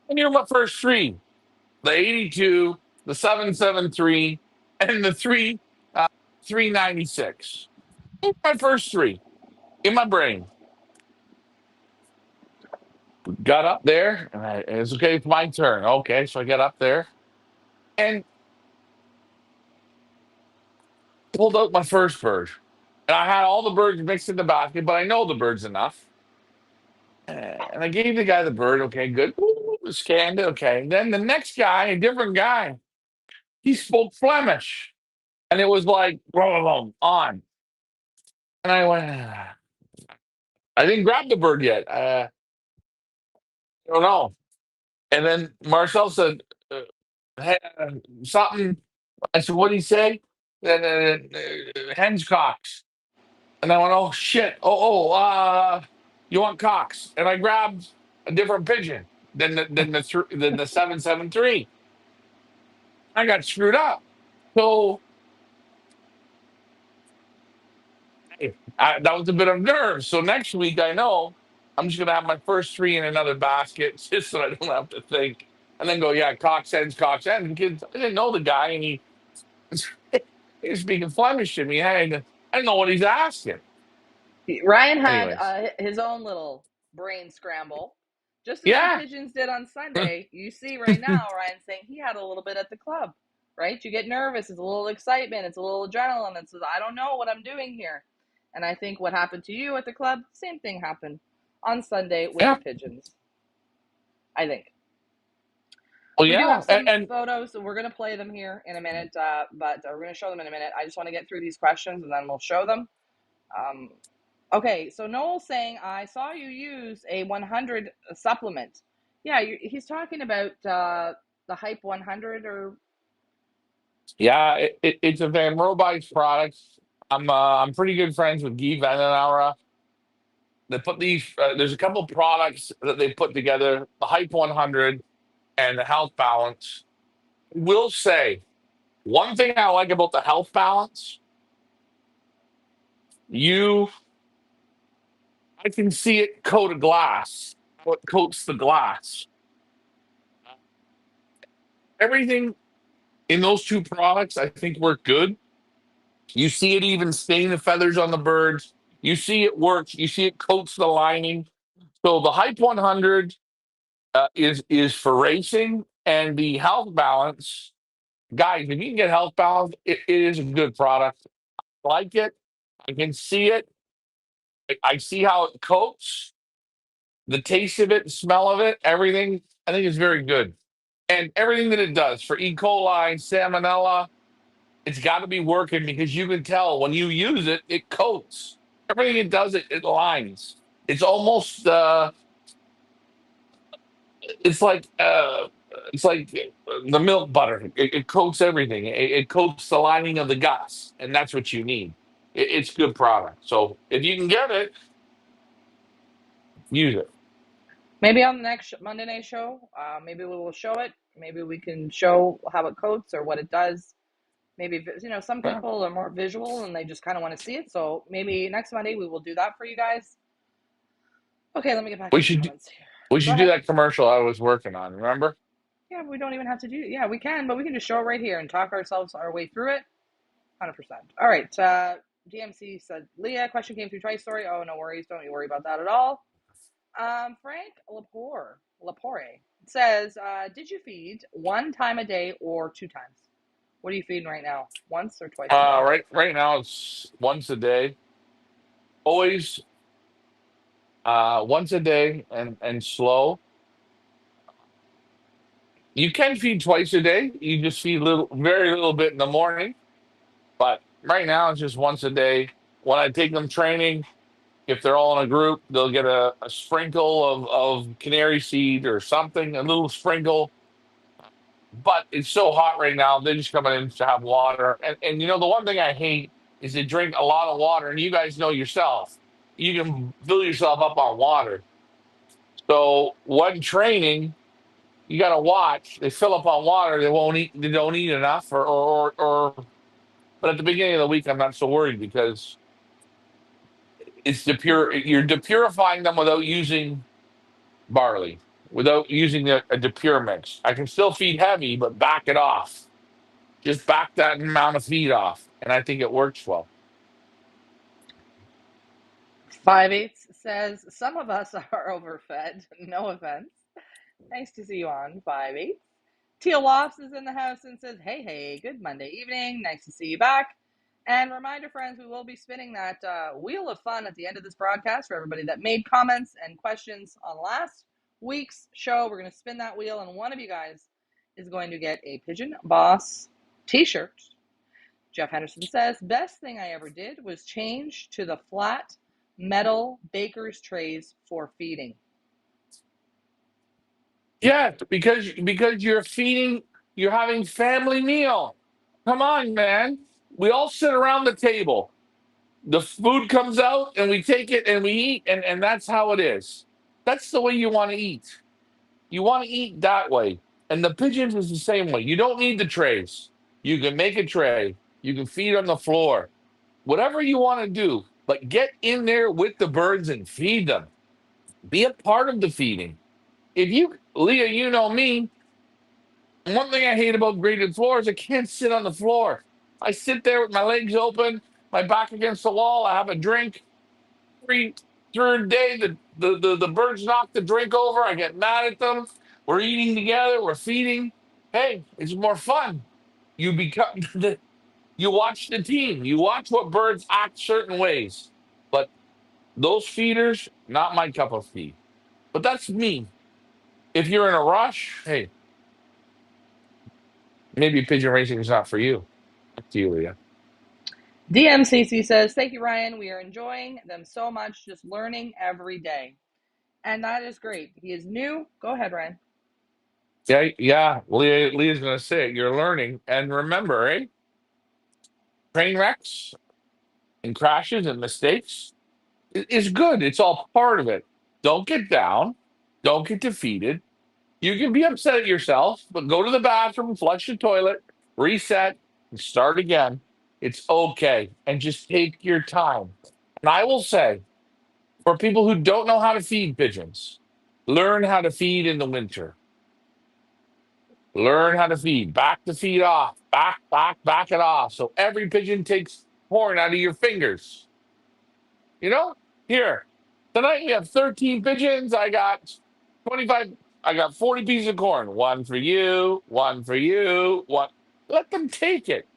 and you're my first three: the 82, the 773, and the 396. My first three in my brain. Got up there, and it's okay. It's my turn. Okay, so I get up there and pulled out my first bird. And I had all the birds mixed in the basket, but I know the birds enough. And I gave the guy the bird. Okay, good. Ooh, scanned it. Okay. Then the next guy, a different guy, he spoke Flemish. And it was like, boom, boom, on. And I went, I didn't grab the bird yet. I don't know. And then Marcel said, hey, something. I said, what did he say? Then hens cocks. And I went, oh shit. You want cocks? And I grabbed a different pigeon than the 773. I got screwed up. So that was a bit of nerves. So next week, I know I'm just gonna have my first three in another basket, just so I don't have to think, and then go, yeah, cocks, hens, cocks, hens. Because I didn't know the guy, and he was speaking Flemish to me. I didn't know what he's asking. Ryan had Anyways, his own little brain scramble, just as the yeah, pigeons did on Sunday. You see right now, Ryan saying he had a little bit at the club, right? You get nervous. It's a little excitement. It's a little adrenaline. It's I don't know what I'm doing here. And I think what happened to you at the club, same thing happened on Sunday with the yeah, pigeons. I think. well, We do yeah, have some and photos, so we're going to play them here in a minute, but we're going to show them in a minute. I just want to get through these questions and then we'll show them. Um, okay, so Noel's saying, I saw you use a 100 supplement. Yeah, he's talking about the Hype 100 or. yeah, it's a Van Robites product. I'm pretty good friends with Guy Vandenara. They put these. There's a couple products that they put together: the Hype 100 and the Health Balance. Will say one thing I like about the Health Balance. You, I can see it coat a glass. What coats the glass? Everything in those two products, I think, work good. You see it even stain the feathers on the birds. You see it works. You see it coats the lining. So the Hype 100 is for racing, and the Health Balance, guys. If you can get Health Balance, it is a good product. I like it. I can see it. I see how it coats, the taste of it, the smell of it, everything. I think it's very good, and everything that it does for E. coli, salmonella, it's got to be working because you can tell when you use it, it coats. Everything it does, it lines. It's almost it's like uh, it's like the milk butter. It coats everything. It coats the lining of the guts, and that's what you need. It's good product. So if you can get it, use it. Maybe on the next Monday night show, maybe we will show it. Maybe we can show how it coats or what it does. Maybe, some Yeah. people are more visual and they just kind of want to see it. So maybe next Monday we will do that for you guys. Okay, let me get back We to the should comments here. we Go should do ahead. that commercial I was working on. Remember? Yeah, we don't even have to do it. Yeah, we can, but we can just show it right here and talk ourselves our way through it. 100%. All right. DMC said, Leah, question came through Toy Story. Oh, no worries. Don't you worry about that at all. Frank Lapore says, did you feed one time a day or two times? What are you feeding right now? Once or twice a day? Right now it's once a day. Always once a day and slow. You can feed twice a day. You just feed very little bit in the morning. But right now it's just once a day. When I take them training, if they're all in a group, they'll get a sprinkle of canary seed or something, a little sprinkle. But it's so hot right now, they're just coming in to have water. And the one thing I hate is to drink a lot of water. And you guys know yourself, you can fill yourself up on water. So when training, you got to watch. They fill up on water, they won't eat. They don't eat enough, or. But at the beginning of the week, I'm not so worried because it's depur. You're depurifying them without using barley, without using a depur mix. I can still feed heavy, but back it off. Just back that amount of feed off, and I think it works well. 5/8 says, some of us are overfed. No offense. Nice to see you on 5/8. Teal Lofts is in the house and says, hey, hey, good Monday evening. Nice to see you back. And reminder, friends, we will be spinning that wheel of fun at the end of this broadcast for everybody that made comments and questions on last week's show. We're going to spin that wheel, and one of you guys is going to get a Pigeon Boss t-shirt. Jeff Henderson says, best thing I ever did was change to the flat metal baker's trays for feeding. Yeah, because you're having family meal. Come on, man. We all sit around the table. The food comes out, and we take it and we eat, and that's how it is. That's the way you want to eat. You want to eat that way. And the pigeons is the same way. You don't need the trays. You can make a tray. You can feed on the floor. Whatever you want to do, but get in there with the birds and feed them. Be a part of the feeding. If you, Leah, you know me, one thing I hate about graded floors, I can't sit on the floor. I sit there with my legs open, my back against the wall. I have a drink. Every third day, the birds knock the drink over. I get mad at them. We're eating together. We're feeding. Hey, it's more fun. You become you watch the team. You watch what birds act certain ways. But those feeders, not my cup of tea. But that's me. If you're in a rush, hey, maybe pigeon racing is not for you. Up to you, Leah. DMCC says, thank you, Ryan. We are enjoying them so much, just learning every day. And that is great. He is new. Go ahead, Ryan. Yeah, yeah. Leah's gonna say it. You're learning. And remember, eh? Train wrecks and crashes and mistakes is good. It's all part of it. Don't get down. Don't get defeated. You can be upset at yourself, but go to the bathroom, flush the toilet, reset, and start again. It's okay. And just take your time. And I will say, for people who don't know how to feed pigeons, learn how to feed in the winter. Learn how to feed. Back the feed off. Back it off. So every pigeon takes corn out of your fingers. You know, here tonight we have 13 pigeons. I got 25. I got 40 pieces of corn. One for you. One for you. One. Let them take it.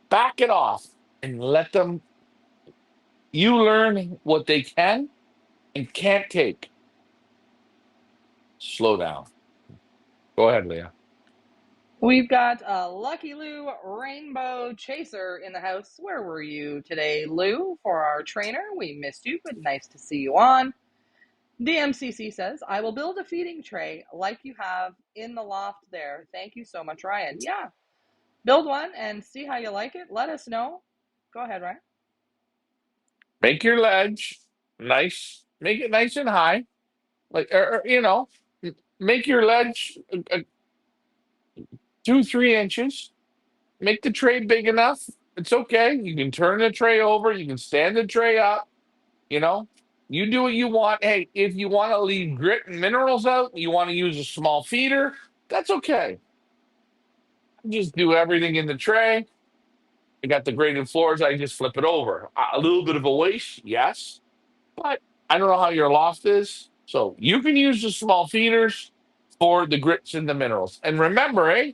Back it off and let them. You learn what they can and can't take. Slow down. Go ahead, Leah. We've got a Lucky Lou Rainbow Chaser in the house. Where were you today, Lou, for our trainer? We missed you, but nice to see you on. DMCC says, I will build a feeding tray like you have in the loft there. Thank you so much, Ryan. Yeah, build one and see how you like it. Let us know. Go ahead, Ryan. Make your ledge nice. Make it nice and high. Like, make your ledge 2, 3 inches. Make the tray big enough. It's okay. You can turn the tray over. You can stand the tray up. You know, you do what you want. Hey, if you want to leave grit and minerals out, you want to use a small feeder, that's okay. Just do everything in the tray. I got the graded floors. I just flip it over. A little bit of a waste, yes, but I don't know how your loft is. So you can use the small feeders for the grits and the minerals. And remember, a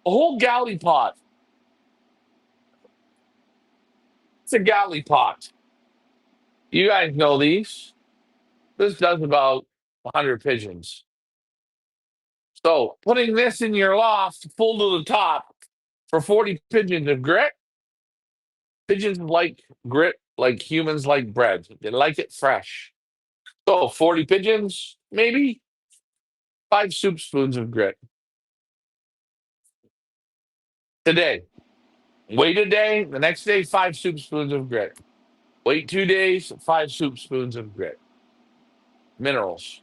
whole galley pot. It's a galley pot. You guys know these. This does about 100 pigeons. So putting this in your loft full to the top for 40 pigeons of grit, pigeons like grit like humans like bread. They like it fresh. So 40 pigeons, maybe 5 soup spoons of grit today. Wait a day, the next day, 5 soup spoons of grit. Wait 2 days, 5 soup spoons of grit. Minerals.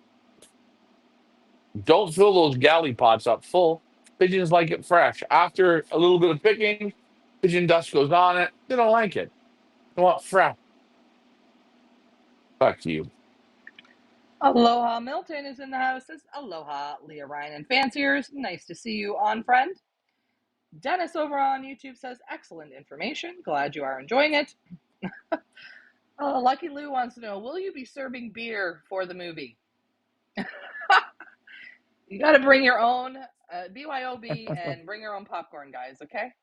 Don't fill those galley pots up full. Pigeons like it fresh. After a little bit of picking, pigeon dust goes on it. They don't like it. They want fresh. Back to you. Aloha Milton is in the house. Says, Aloha, Leah, Ryan, and Fanciers. Nice to see you on, friend. Dennis over on YouTube says, excellent information. Glad you are enjoying it. Lucky Lou wants to know, will you be serving beer for the movie? You got to bring your own BYOB and bring your own popcorn, guys, okay?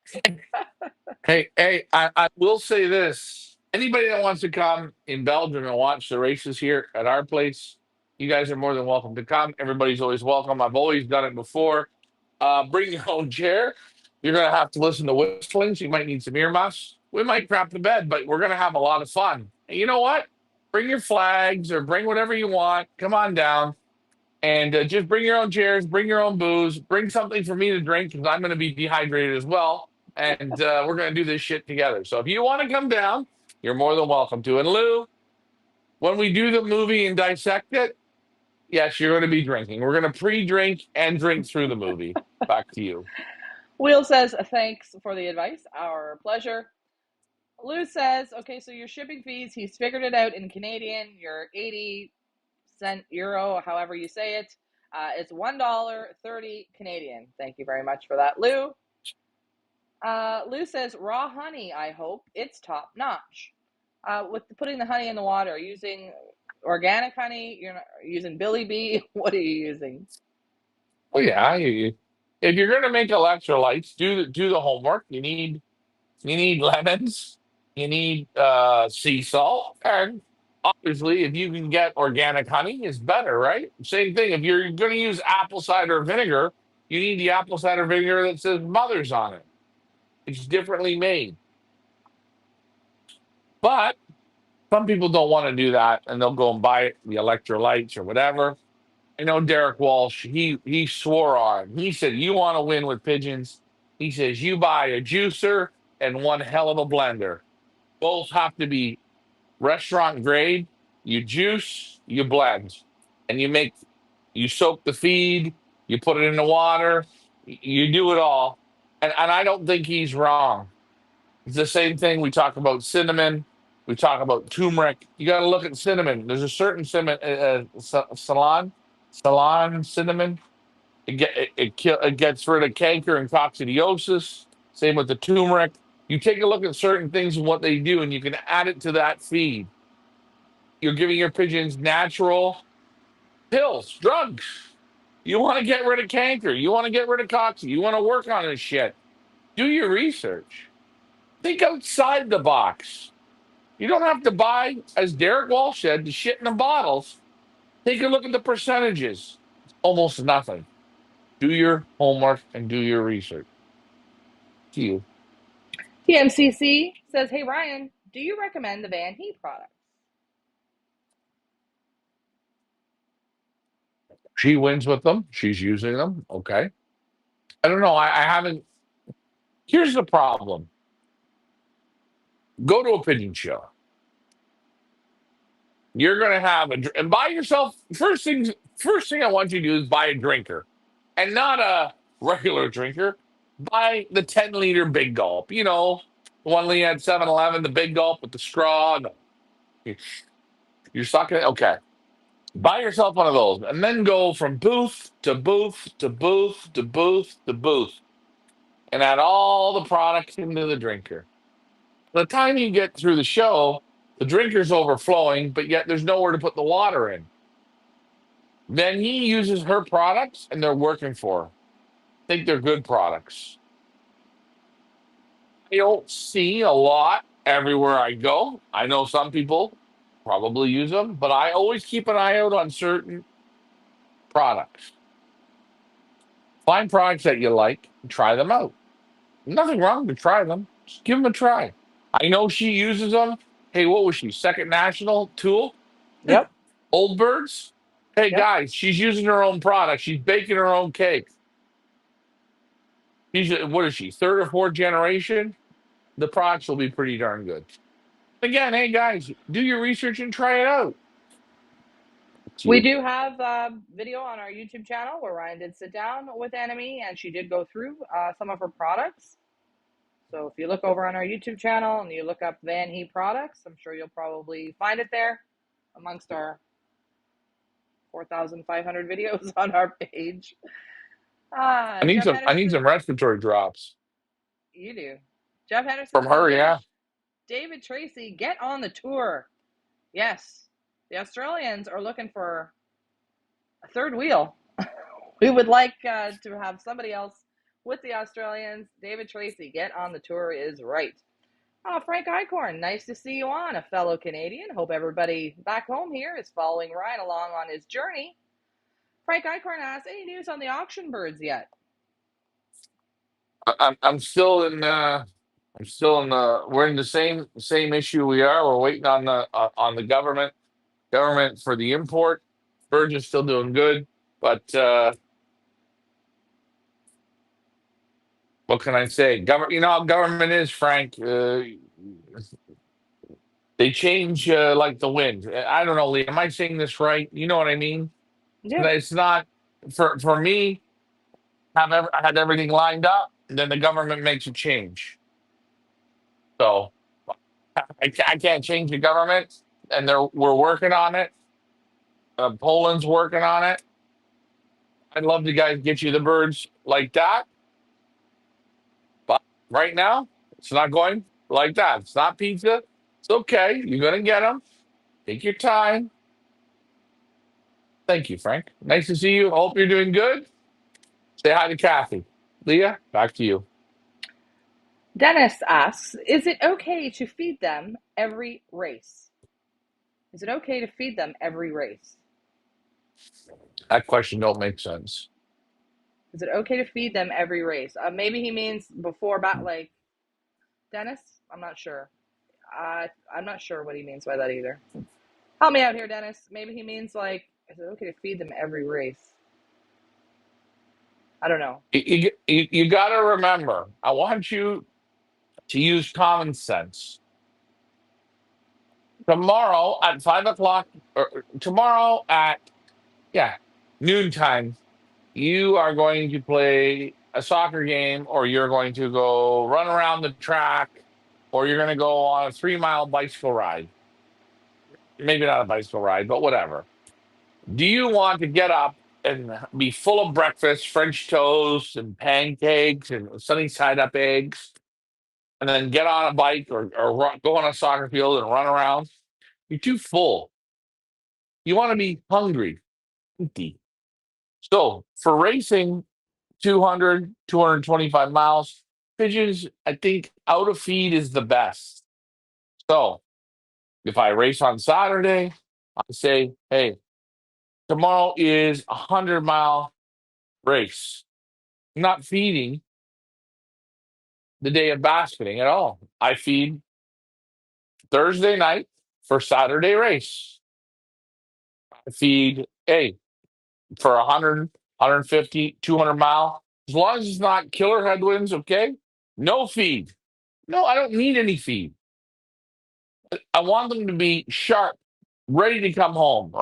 Hey, I will say this. Anybody that wants to come in Belgium and watch the races here at our place, you guys are more than welcome to come. Everybody's always welcome. I've always done it before. Bring your own chair. You're going to have to listen to whistling, so you might need some earmuffs. We might crap the bed, but we're going to have a lot of fun. And you know what? Bring your flags or bring whatever you want. Come on down. And just bring your own chairs, bring your own booze, bring something for me to drink because I'm going to be dehydrated as well. And we're going to do this shit together. So if you want to come down, you're more than welcome to. And Lou, when we do the movie and dissect it, yes, you're going to be drinking. We're going to pre-drink and drink through the movie. Back to you. Will says, thanks for the advice. Our pleasure. Lou says, okay, so your shipping fees, he's figured it out in Canadian. Your 80 cent euro, however you say it. It's $1.30 Canadian. Thank you very much for that, Lou. Lou says, raw honey, I hope. It's top notch. With putting the honey in the water, using organic honey, you're not using Billy Bee. What are you using? Oh yeah, if you're going to make electrolytes, do the homework. You need lemons. You need sea salt. And obviously, if you can get organic honey, it's better, right? Same thing. If you're going to use apple cider vinegar, you need the apple cider vinegar that says Mother's on it. It's differently made. But some people don't want to do that, and they'll go and buy the electrolytes or whatever. I know Derek Walsh. He swore on. He said, "You want to win with pigeons?" He says, "You buy a juicer and one hell of a blender. Both have to be restaurant grade. You juice, you blend, and you soak the feed, you put it in the water, you do it all." And I don't think he's wrong. It's the same thing. We talk about cinnamon, we talk about turmeric. You got to look at cinnamon. There's a certain cinnamon, Ceylon cinnamon. It gets rid of canker and coccidiosis. Same with the turmeric. You take a look at certain things and what they do, and you can add it to that feed. You're giving your pigeons natural pills, drugs. You want to get rid of canker. You want to get rid of cocci. You want to work on this shit. Do your research. Think outside the box. You don't have to buy, as Derek Walsh said, the shit in the bottles. Take a look at the percentages. It's almost nothing. Do your homework and do your research. To you. TMCC says, hey Ryan, do you recommend the Van Heat products? She wins with them. She's using them. Okay. I don't know. I haven't. Here's the problem. Go to a pigeon show. You're going to have and buy yourself First thing I want you to do is buy a drinker, and not a regular drinker. Buy the 10-liter big gulp. The one Lee at 7-Eleven, the big gulp with the straw. You're sucking it. Okay. Buy yourself one of those, and then go from booth to booth to booth to booth to booth, and add all the products into the drinker. By the time you get through the show, the drinker's overflowing, but yet there's nowhere to put the water in. Then he uses her products, and they're working for her. I think they're good products. I don't see a lot everywhere I go. I know some people probably use them, but I always keep an eye out on certain products. Find products that you like and try them out. Nothing wrong to try them. Just give them a try. I know she uses them. Hey, what was she? Second National Tool? Yep. Old Birds? Hey, Yep. guys, she's using her own product. She's baking her own cake. What is she? Third or fourth generation? The products will be pretty darn good. Again, hey, guys, do your research and try it out. It's We you. do have a video on our YouTube channel where Ryan did sit down with Enemy and she did go through some of her products. So if you look over on our YouTube channel and you look up Van Heat products, I'm sure you'll probably find it there amongst our 4,500 videos on our page. I need Jeff some Henderson, respiratory drops you do. Jeff Henderson from says, her. Yeah. David Tracy, get on the tour. Yes, the Australians are looking for a third wheel. We would like to have somebody else with the Australians. David Tracy, get on the tour is right. Frank Eichhorn, nice to see you on, a fellow Canadian. Hope everybody back home here is following Ryan along on his journey. Frank Eichhorn asks, any news on the auction birds yet? I'm still in. I'm still in the. We're in the same issue we are. We're waiting on the government for the import. Birds are still doing good, but what can I say? Government. You know how government is, Frank. They change like the wind. I don't know, Lee. Am I saying this right? You know what I mean? Yeah. It's not for me. I had everything lined up, and then the government makes a change. So I can't change the government, and we're working on it. Poland's working on it. I'd love to guys get you the birds like that, but right now it's not going like that. It's not pizza. It's okay. You're gonna get them. Take your time. Thank you, Frank. Nice to see you. Hope you're doing good. Say hi to Kathy. Leah, back to you. Dennis asks, is it okay to feed them every race? Is it okay to feed them every race? That question don't make sense. Is it okay to feed them every race? Maybe he means before like Dennis. I'm not sure. I'm not sure what he means by that either. Help me out here, Dennis. Maybe he means like, is it okay to feed them every race? I don't know. You got to remember. I want you to use common sense. Tomorrow at 5 o'clock, or tomorrow at noontime, you are going to play a soccer game, or you're going to go run around the track, or you're going to go on a 3 mile bicycle ride. Maybe not a bicycle ride, but whatever. Do you want to get up and be full of breakfast, French toast and pancakes and sunny side up eggs? and then get on a bike or go on a soccer field and run around, you're too full. You want to be hungry, empty. So for racing 200, 225 miles, pigeons, I think out of feed is the best. So if I race on Saturday, I say, hey, tomorrow is a 100-mile race. I'm not feeding the day of basketing at all. I feed Thursday night for Saturday race. I feed, hey, for 100, 150, 200 mile. As long as it's not killer headwinds, okay? No feed. No, I don't need any feed. I want them to be sharp, ready to come home,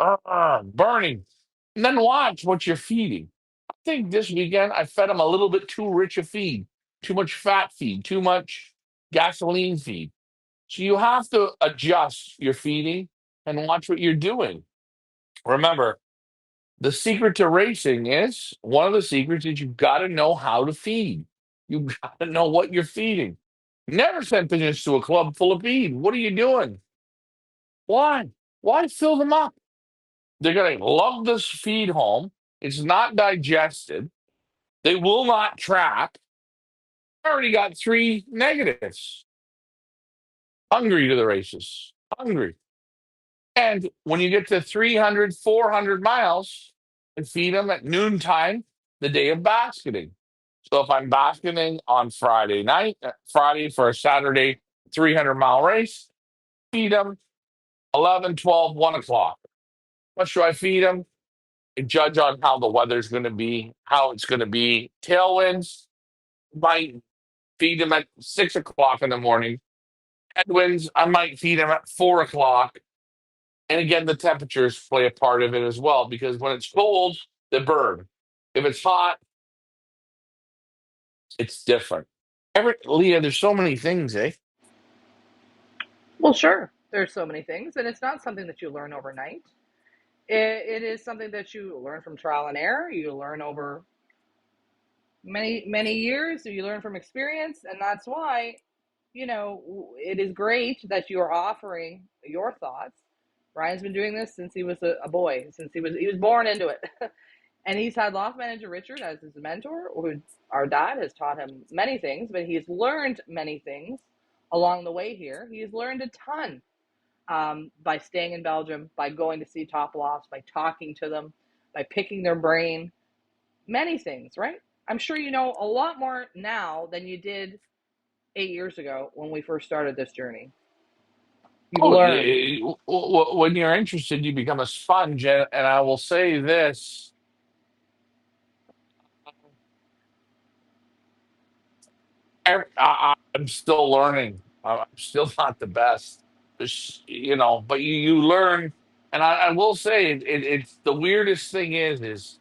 burning. And then watch what you're feeding. I think this weekend I fed them a little bit too rich a feed, too much fat feed, too much gasoline feed. So you have to adjust your feeding and watch what you're doing. Remember, the secret to racing is one of the secrets is you've got to know how to feed. You've got to know what you're feeding. Never send pigeons to a club full of feed. What are you doing? Why? Why fill them up? They're going to love this feed home. It's not digested. They will not trap. I already got three negatives. Hungry to the races. Hungry. And when you get to 300, 400 miles, I feed them at noontime the day of basketing. So if I'm basketing on Friday night, Friday for a Saturday 300-mile race, feed them 11, 12, 1 o'clock. What should I feed them? I judge on how the weather's going to be, how it's going to be. Tailwinds, might feed them at 6 o'clock in the morning. Headwinds, I might feed them at 4 o'clock. And again, the temperatures play a part of it as well because when it's cold, they burn. If it's hot, it's different. Leah, there's so many things, eh? Well, sure. There's so many things, and it's not something that you learn overnight. It is something that you learn from trial and error. You learn over many years. You learn from experience, and that's why it is great that you are offering your thoughts. Ryan's been doing this since he was a boy, since he was born into it. And he's had Loft Manager Richard as his mentor, who our dad has taught him many things, but he's learned many things along the way here. He's learned a ton by staying in Belgium, by going to see top lofts, by talking to them, by picking their brain, many things, right? I'm sure you know a lot more now than you did 8 years ago when we first started this journey. You've Oh, learned. when you're interested, you become a sponge. And I will say this. I'm still learning. I'm still not the best, but you learn. And I will say it's the weirdest thing is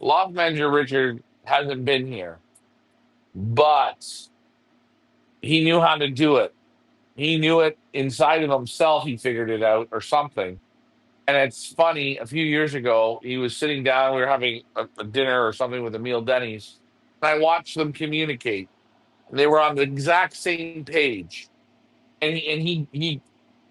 Love Manager Richard hasn't been here, but he knew how to do it. He knew it inside of himself. He figured it out or something. And it's funny. A few years ago, he was sitting down. We were having a dinner or something with Emil Denny's, and I watched them communicate. They were on the exact same page. And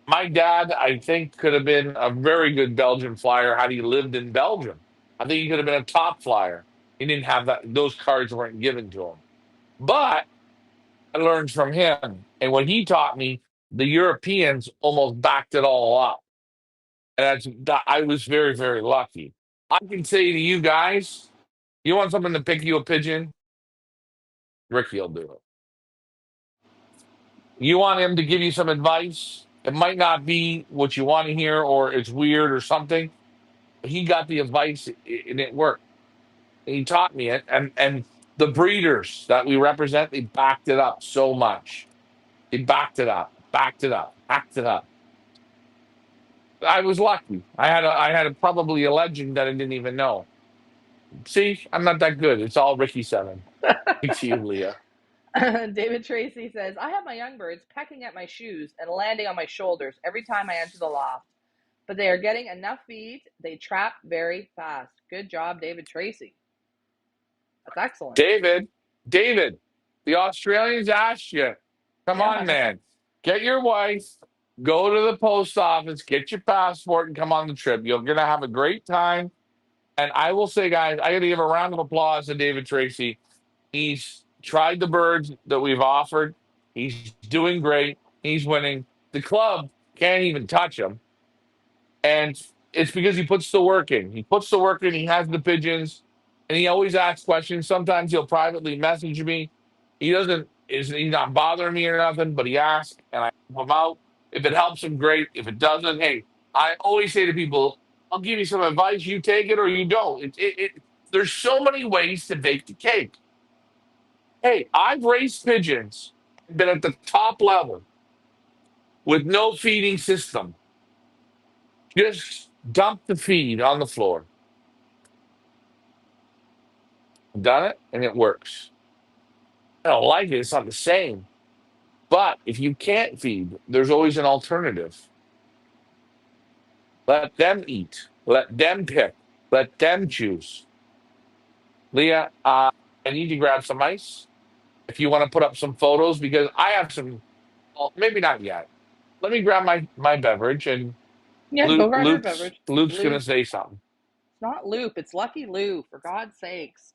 my dad, I think, could have been a very good Belgian flyer had he lived in Belgium. I think he could have been a top flyer. He didn't have that; those cards weren't given to him. But I learned from him, and what he taught me, the Europeans almost backed it all up, and I was very, very lucky. I can say to you guys, you want someone to pick you a pigeon, Ricky will do it. You want him to give you some advice. It might not be what you want to hear, or it's weird or something. But he got the advice and it worked. And he taught me it. And the breeders that we represent, they backed it up so much. They backed it up, backed it up, backed it up. I was lucky. I had probably a legend that I didn't even know. See, I'm not that good. It's all Ricky Seven. Back to you, Leah. David Tracy says, I have my young birds pecking at my shoes and landing on my shoulders every time I enter the loft, but they are getting enough feed. They trap very fast. Good job, David Tracy. That's excellent. David, the Australians asked you. Come on, Yeah. man. Get your wife, go to the post office, get your passport, and come on the trip. You're going to have a great time. And I will say, guys, I got to give a round of applause to David Tracy. He's tried the birds that we've offered. He's doing great. He's winning. The club can't even touch him. And it's because he puts the work in. He puts the work in. He has the pigeons, and he always asks questions. Sometimes he'll privately message me. He doesn't. He's not bothering me or nothing, but he asks, and I help him out. If it helps him, great. If it doesn't, hey, I always say to people, "I'll give you some advice. You take it or you don't." There's so many ways to bake the cake. Hey, I've raised pigeons, been at the top level with no feeding system. Just dump the feed on the floor. Done it and it works. I don't like it. It's not the same. But if you can't feed, there's always an alternative. Let them eat. Let them pick. Let them choose. Leah, I need to grab some ice. If you want to put up some photos, because I have some, well, maybe not yet. Let me grab my beverage, and Yeah, go grab your Luke's beverage. Luke's gonna Loop. say something. It's not Loop. It's Lucky Lou, for God's sakes.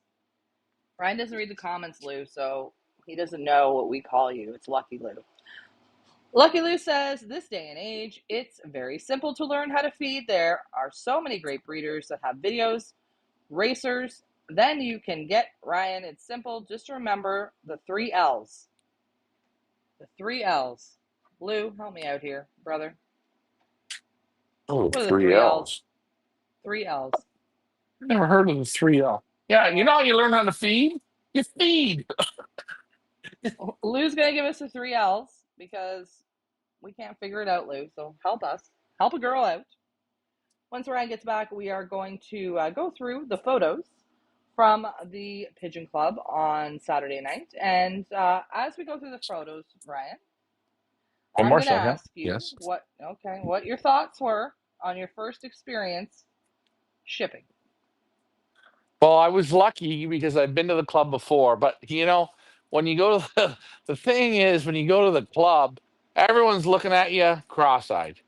Ryan doesn't read the comments, Lou, so he doesn't know what we call you. It's Lucky Lou. Lucky Lou says, this day and age, it's very simple to learn how to feed. There are so many great breeders that have videos, racers. Then you can get Ryan. It's simple. Just remember the three L's. The three L's. Lou, help me out here, brother. Oh, What are the three three L's? L's. Three L's. Never heard of the three L. Yeah, you Well, know how you learn how to feed? You feed. Lou's going to give us the three L's because we can't figure it out, Lou. So help us. Help a girl out. Once Ryan gets back, we are going to go through the photos from the Pigeon Club on Saturday night. And as we go through the photos, Ryan, One I'm more going to second. ask you Yes. what your thoughts were on your first experience shipping. Well, I was lucky because I've been to the club before, but when you go to the thing is when you go to the club, everyone's looking at you cross-eyed.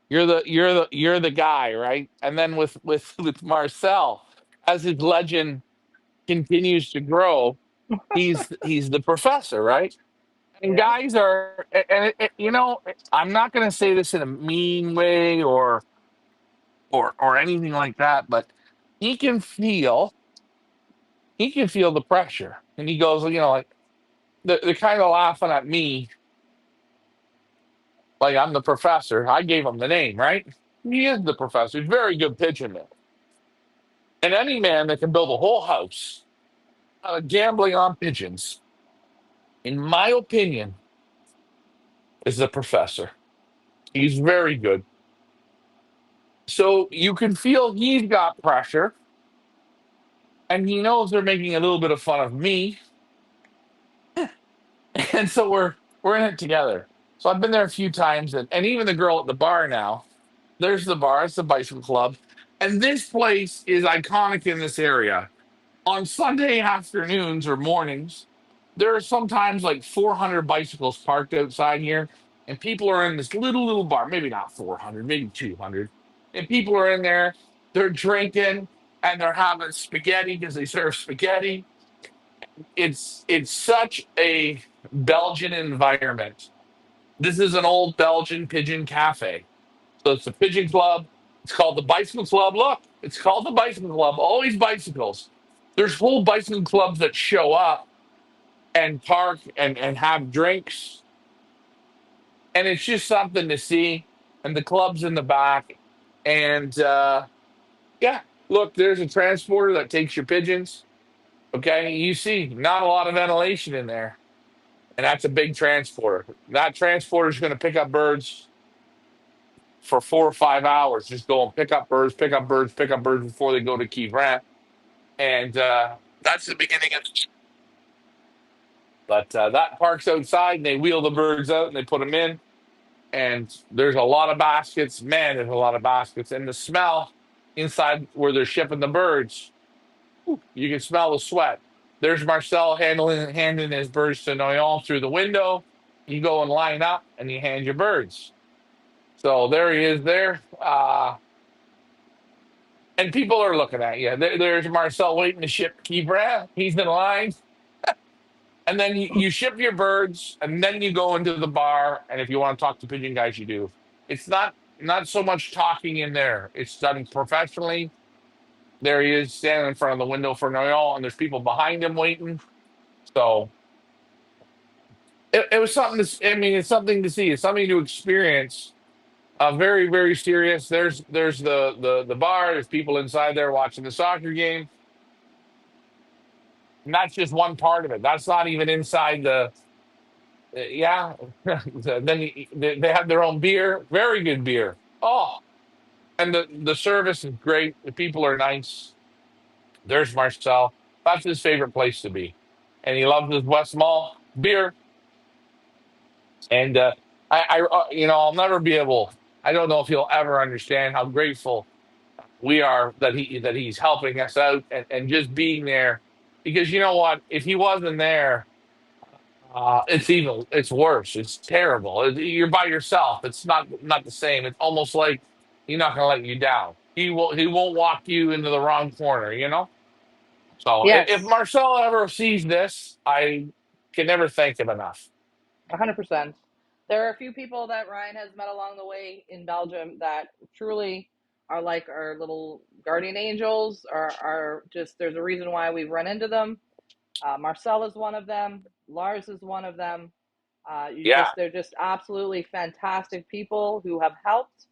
You're the guy, right? And then with Marcel, as his legend continues to grow, he's the professor, right? And Yeah. guys are, I'm not going to say this in a mean way or anything like that, but he can feel he can feel the pressure, and he goes, like they're kind of laughing at me, like I'm the professor. I gave him the name, right? He is the professor. He's a very good pitching man, and any man that can build a whole house out of gambling on pigeons, in my opinion, is the professor. He's very good. So you can feel he's got pressure, and he knows they're making a little bit of fun of me, and so we're in it together. So I've been there a few times, and even the girl at the bar now. There's the bar, it's the Bicycle Club, and this place is iconic in this area. On Sunday afternoons or mornings, there are sometimes like 400 bicycles parked outside here, and people are in this little bar. Maybe not 400, maybe 200, and people are in there. They're drinking and they're having spaghetti because they serve spaghetti. It's such a Belgian environment. This is an old Belgian pigeon cafe. So it's a pigeon club. It's called the Bicycle Club. Look, it's called the Bicycle Club. Always bicycles. There's whole bicycle clubs that show up and park and have drinks. And it's just something to see. And the club's in the back. And yeah, look, there's a transporter that takes your pigeons. Okay. You see, not a lot of ventilation in there. And that's a big transporter. That transporter is going to pick up birds for 4 or 5 hours. Just go and pick up birds, pick up birds, pick up birds before they go to Key Grant. And that's the beginning of the. But that park's outside, and they wheel the birds out and they put them in. And there's a lot of baskets. Man, there's a lot of baskets. And the smell inside where they're shipping the birds, you can smell the sweat. There's Marcel handing his birds to Noyon through the window. you go and line up and you hand your birds. So there he is there. And people are looking at you. There's Marcel waiting to ship Kibra. He's in line. And then you ship your birds, and then you go into the bar. And if you want to talk to pigeon guys, you do. It's not so much talking in there. It's done professionally. There he is standing in front of the window for Noel, and there's people behind him waiting. So it was something to. I mean, it's something to see. It's something to experience. Very very serious. There's the bar. There's people inside there watching the soccer game. And that's just one part of it. That's not even inside the. Yeah, then they have their own beer. Very good beer. Oh, and the service is great. The people are nice. There's Marcel. That's his favorite place to be, and he loves his West Mall beer. And I'll never be able. I don't know if he'll ever understand how grateful we are that he's helping us out and just being there. Because you know what? If he wasn't there, it's worse. It's terrible. You're by yourself. It's not the same. It's almost like he's not gonna let you down. He won't walk you into the wrong corner. So if Yes, Marcel ever sees this, I can never thank him enough. 100%. There are a few people that Ryan has met along the way in Belgium that truly are like our little guardian angels, are just, there's a reason why we've run into them. Marcel is one of them. Lars is one of them. Yeah, They're just absolutely fantastic people who have helped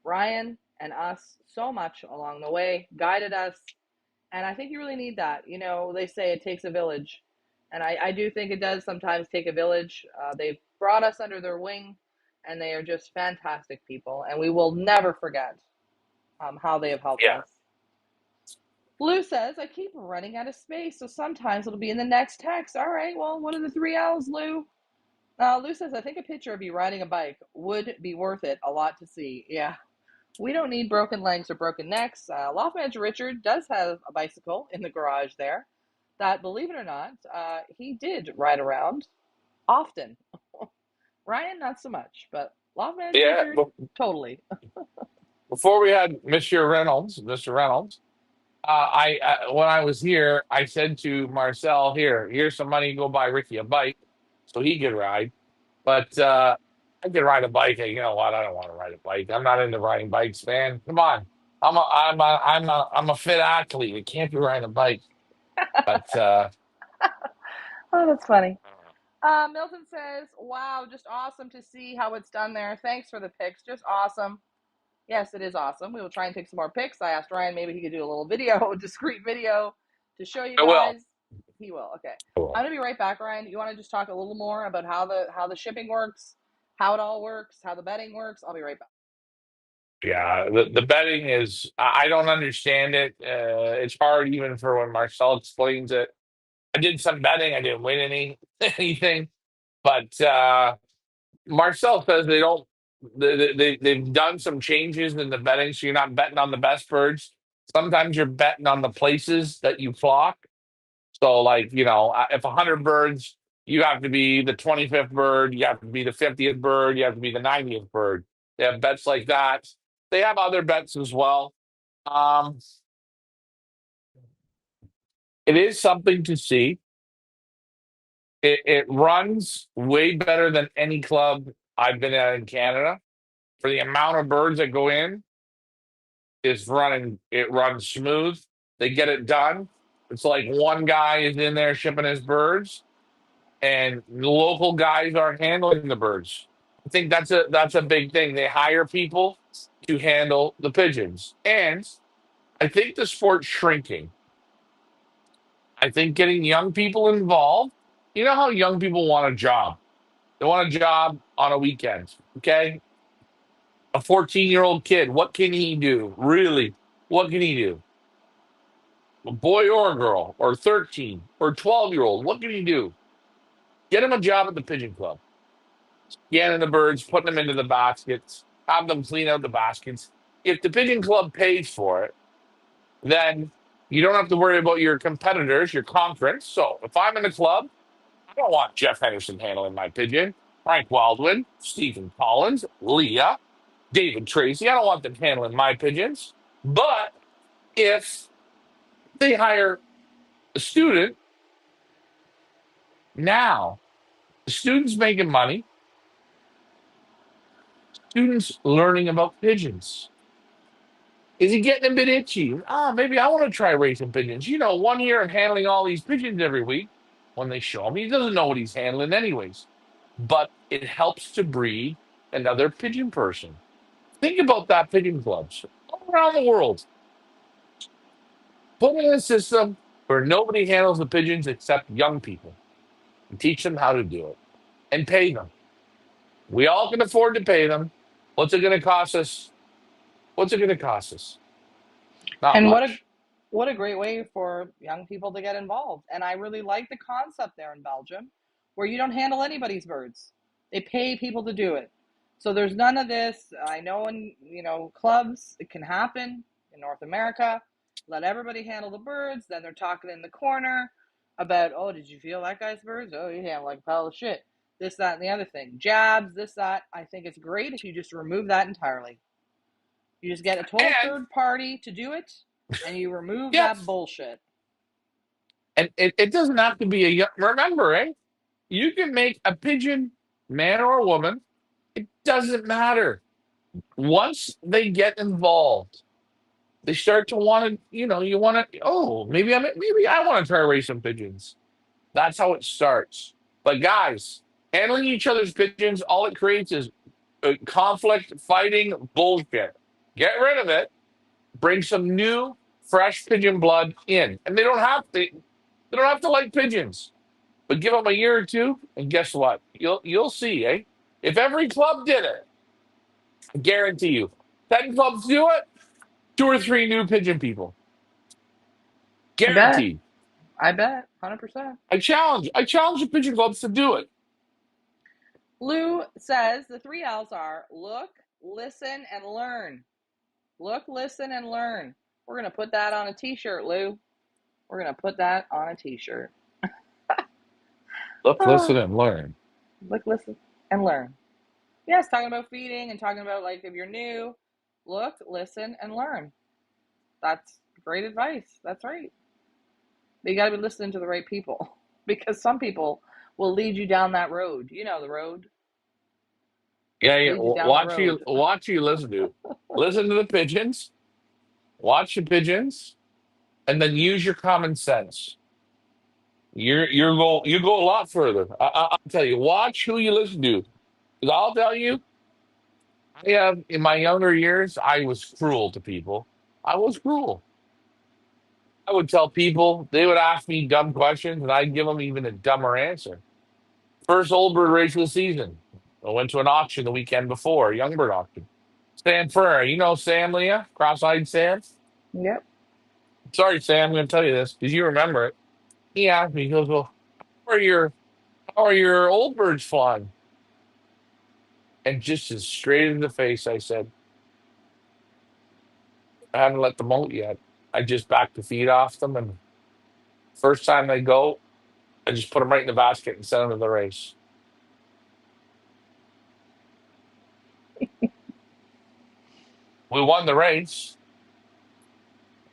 Ryan and us so much along the way, guided us. And I think you really need that. They say it takes a village. And I do think it does sometimes take a village. They've brought us under their wing, and they are just fantastic people. And we will never forget how they have helped yeah. us. Blue says, I keep running out of space, so sometimes it'll be in the next text. All right, well, what are the three L's, Lou? Lou says, I think a picture of you riding a bike would be worth it a lot to see. Yeah, we don't need broken legs or broken necks. Loft Manager Richard does have a bicycle in the garage there that, believe it or not, he did ride around often. Ryan, not so much, but Loft Manager Yeah, Richard, totally. before we had Mr. Reynolds, when I was here, I said to Marcel, here's some money, go buy Ricky a bike so he could ride. But I could ride a bike. Hey, you know what? I don't want to ride a bike. I'm not into riding bikes, man. Come on. I'm a fit athlete. I can't be riding a bike. But Oh, that's funny. Milton says, wow, just awesome to see how it's done there. Thanks for the pics. Just awesome. Yes, it is awesome. We will try and take some more pics. I asked Ryan maybe he could do a little video, a discreet video to show you I will. guys. He will. Okay. I I'm will. gonna be right back, Ryan. You want to just talk a little more about how the shipping works, how it all works, how the betting works? I'll be right back. Yeah, the betting is, I don't understand it. It's hard even for when Marcel explains it. I did some betting. I didn't win anything. But Marcel says they don't. They've done some changes in the betting, so you're not betting on the best birds. Sometimes you're betting on the places that you flock. So, like if 100 birds, you have to be the 25th bird, you have to be the 50th bird, you have to be the 90th bird. They have bets like that. They have other bets as well. Um, it is something to see. It runs way better than any club I've been at in Canada for the amount of birds that go in. It runs smooth. They get it done. It's like one guy is in there shipping his birds, and the local guys are handling the birds. I think that's a big thing. They hire people to handle the pigeons. And I think the sport's shrinking. I think getting young people involved, you know how young people want a job. They want a job on a weekend. Okay. A 14-year-old kid, what can he do? Really? What can he do? A boy or a girl, or 13 or 12-year-old, what can he do? Get him a job at the Pigeon Club. Scanning the birds, putting them into the baskets, have them clean out the baskets. If the Pigeon Club pays for it, then you don't have to worry about your competitors, your conference. So if I'm in the club, don't want Jeff Henderson handling my pigeon. Frank Wildwood, Stephen Collins, Leah, David Tracy. I don't want them handling my pigeons. But if they hire a student now, the student's making money, students learning about pigeons. Is he getting a bit itchy? Ah, maybe I want to try racing pigeons. 1 year of handling all these pigeons every week. When they show him, he doesn't know what he's handling, anyways. But it helps to breed another pigeon person. Think about that pigeon clubs all around the world. Put in a system where nobody handles the pigeons except young people and teach them how to do it and pay them. We all can afford to pay them. What's it going to cost us? What's it going to cost us? Not And much. what a great way for young people to get involved. And I really like the concept there in Belgium where you don't handle anybody's birds. They pay people to do it. So there's none of this. I know in, clubs it can happen in North America. Let everybody handle the birds, then they're talking in the corner about, "Oh, did you feel that guy's birds? Oh, he handled like a pile of shit." This, that, and the other thing. Jabs, this, that. I think it's great if you just remove that entirely. You just get a total And third party to do it, and you remove that yes, bullshit. and it doesn't have to be a young. Remember, you can make a pigeon man or woman. It doesn't matter. Once they get involved, they start to want to. You want to. Oh, maybe I want to try racing pigeons. That's how it starts. But guys, handling each other's pigeons, all it creates is conflict, fighting, bullshit. Get rid of it. Bring some new, fresh pigeon blood in, and they don't have to. They don't have to like pigeons, but give them a year or two, and guess what? You'll see, eh? If every club did it, I guarantee you, 10 clubs do it, two or three new pigeon people, I bet. guaranteed. I bet. 100%. I challenge the pigeon clubs to do it. Lou says the three L's are look, listen, and learn. Look, listen, and learn. We're going to put that on a t shirt, Lou. We're going to put that on a t shirt. Look, Ah, listen, and learn. look, listen, and learn. Yes, talking about feeding and talking about like if you're new, look, listen, and learn. That's great advice. That's right. But you got to be listening to the right people because some people will lead you down that road. You know the road. Yeah, yeah. Lead you down the Watch you, road. watch you listen to. Listen to the pigeons. Watch the pigeons, and then use your common sense. You go a lot further. I'll tell you. Watch who you listen to. 'Cause I'll tell you, I have in my younger years, I was cruel to people. I was cruel. I would tell people they would ask me dumb questions, and I'd give them even a dumber answer. First old bird race of the season. I went to an auction the weekend before, a young bird auction. Sam Ferrer, you know Sam, Leah, cross-eyed Sam. Yep. Sorry, Sam, I'm going to tell you this because you remember it. He asked me, he goes, "Well, how are your how are your old birds flying?" And just as straight in the face, I said, "I haven't let them out yet. I just backed the feed off them, and first time they go, I just put them right in the basket and send them to the race." We won the race.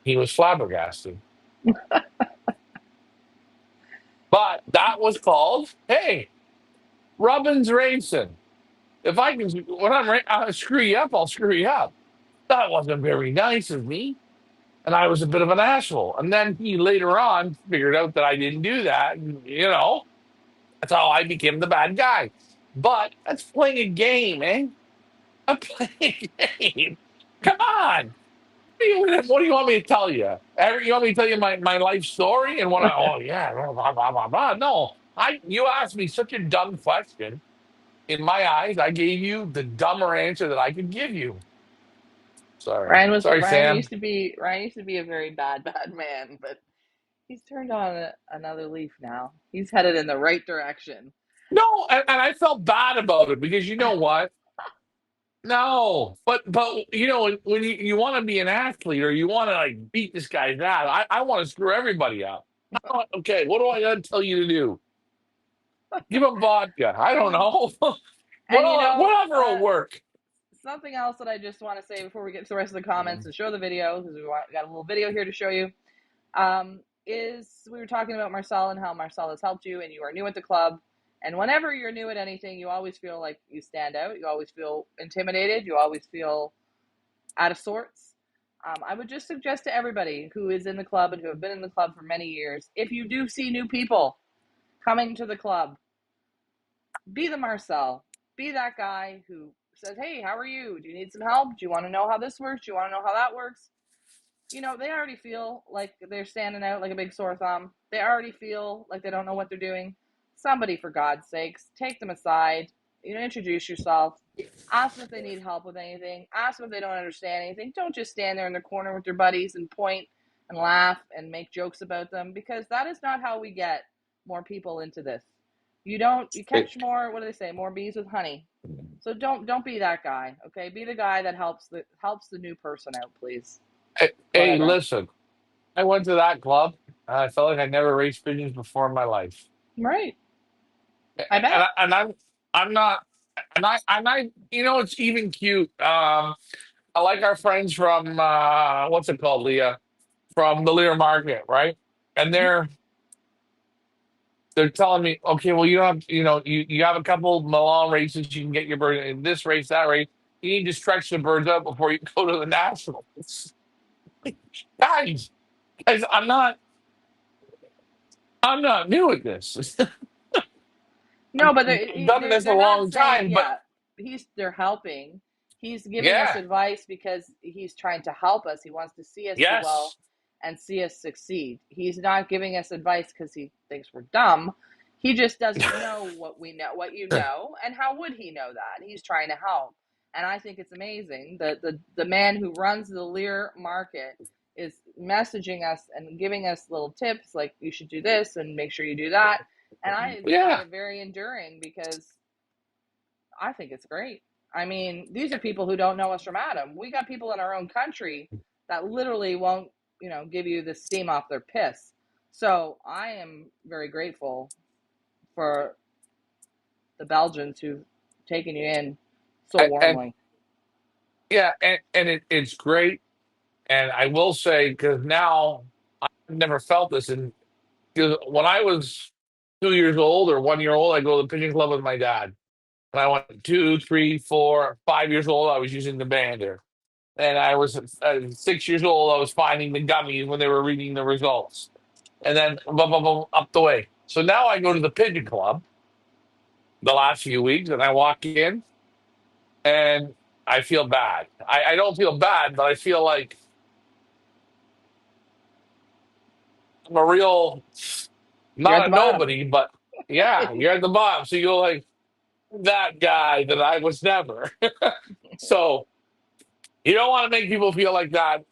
He was flabbergasted. But that was called, hey, Rubbin's racing. If I can, when I screw you up, I'll screw you up. That wasn't very nice of me. And I was a bit of an asshole. And then he later on figured out that I didn't do that. And that's how I became the bad guy. But that's playing a game, eh? I'm playing a game. Come on. What do you want me to tell you? You want me to tell you my life story and oh yeah, blah, blah, blah, blah, blah. No, you asked me such a dumb question. In my eyes, I gave you the dumber answer that I could give you. Sorry, Sam. Ryan used to be a very bad man, but he's turned on another leaf now. He's headed in the right direction. No, and I felt bad about it because you know what? No, but when you want to be an athlete or you want to like beat this guy's ass, I want to screw everybody up. Okay, what do I got to tell you to do? Give them vodka. I don't know. And Whatever will work. something else that I just want to say before we get to the rest of the comments and show the video, because got a little video here to show you, is we were talking about Marcel and how Marcel has helped you, and you are new at the club. And whenever you're new at anything, you always feel like you stand out. You always feel intimidated. You always feel out of sorts. I would just suggest to everybody who is in the club and who have been in the club for many years, if you do see new people coming to the club, be the Marcel. Be that guy who says, hey, how are you? Do you need some help? Do you want to know how this works? Do you want to know how that works? They already feel like they're standing out like a big sore thumb. They already feel like they don't know what they're doing. Somebody, for God's sakes, take them aside. Introduce yourself. Ask them if they need help with anything. Ask them if they don't understand anything. Don't just stand there in the corner with your buddies and point and laugh and make jokes about them, because that is not how we get more people into this. You catch more, what do they say, more bees with honey. So don't be that guy, okay? Be the guy that helps the new person out, please. Hey, Whatever. listen. I went to that club. I felt like I never raced pigeons before in my life. Right. I And bet. I'm not, it's even cute. I like our friends from what's it called, Leah, from the Lear Market, right? And Mhm. they're telling me, okay, well, you don't have, you have a couple Milan races, you can get your bird in this race, that race. You need to stretch the birds out before you go to the nationals. Guys, guys, I'm not new at this. No, but I've done this a they're not long saying, time, but yeah, they're helping. He's giving us yeah, advice because he's trying to help us. He wants to see us do well yes. and see us succeed. He's not giving us advice because he thinks we're dumb. He just doesn't know what you know, and how would he know that? He's trying to help. And I think it's amazing that the man who runs the Lear market is messaging us and giving us little tips like you should do this and make sure you do that. And I find Yeah. it very enduring because I think it's great. I mean, these are people who don't know us from Adam. We got people in our own country that literally won't, give you the steam off their piss. So I am very grateful for the Belgians who've taken you in so And warmly. yeah, and it's great. And I will say, because now I've never felt this. And 'cause when I was 2 years old or 1 year old, I go to the pigeon club with my dad. When I went 2, 3, 4, 5 years old, I was using the bander. And I was 6 years old, I was finding the gummies when they were reading the results. And then blah, blah, blah, up the way. So now I go to the pigeon club the last few weeks and I walk in and I feel bad. I don't feel bad, but I feel like I'm a real, You're at not the a bottom. nobody, but yeah, you're at the bottom. So you go like, that guy that I was never. So you don't want to make people feel like that.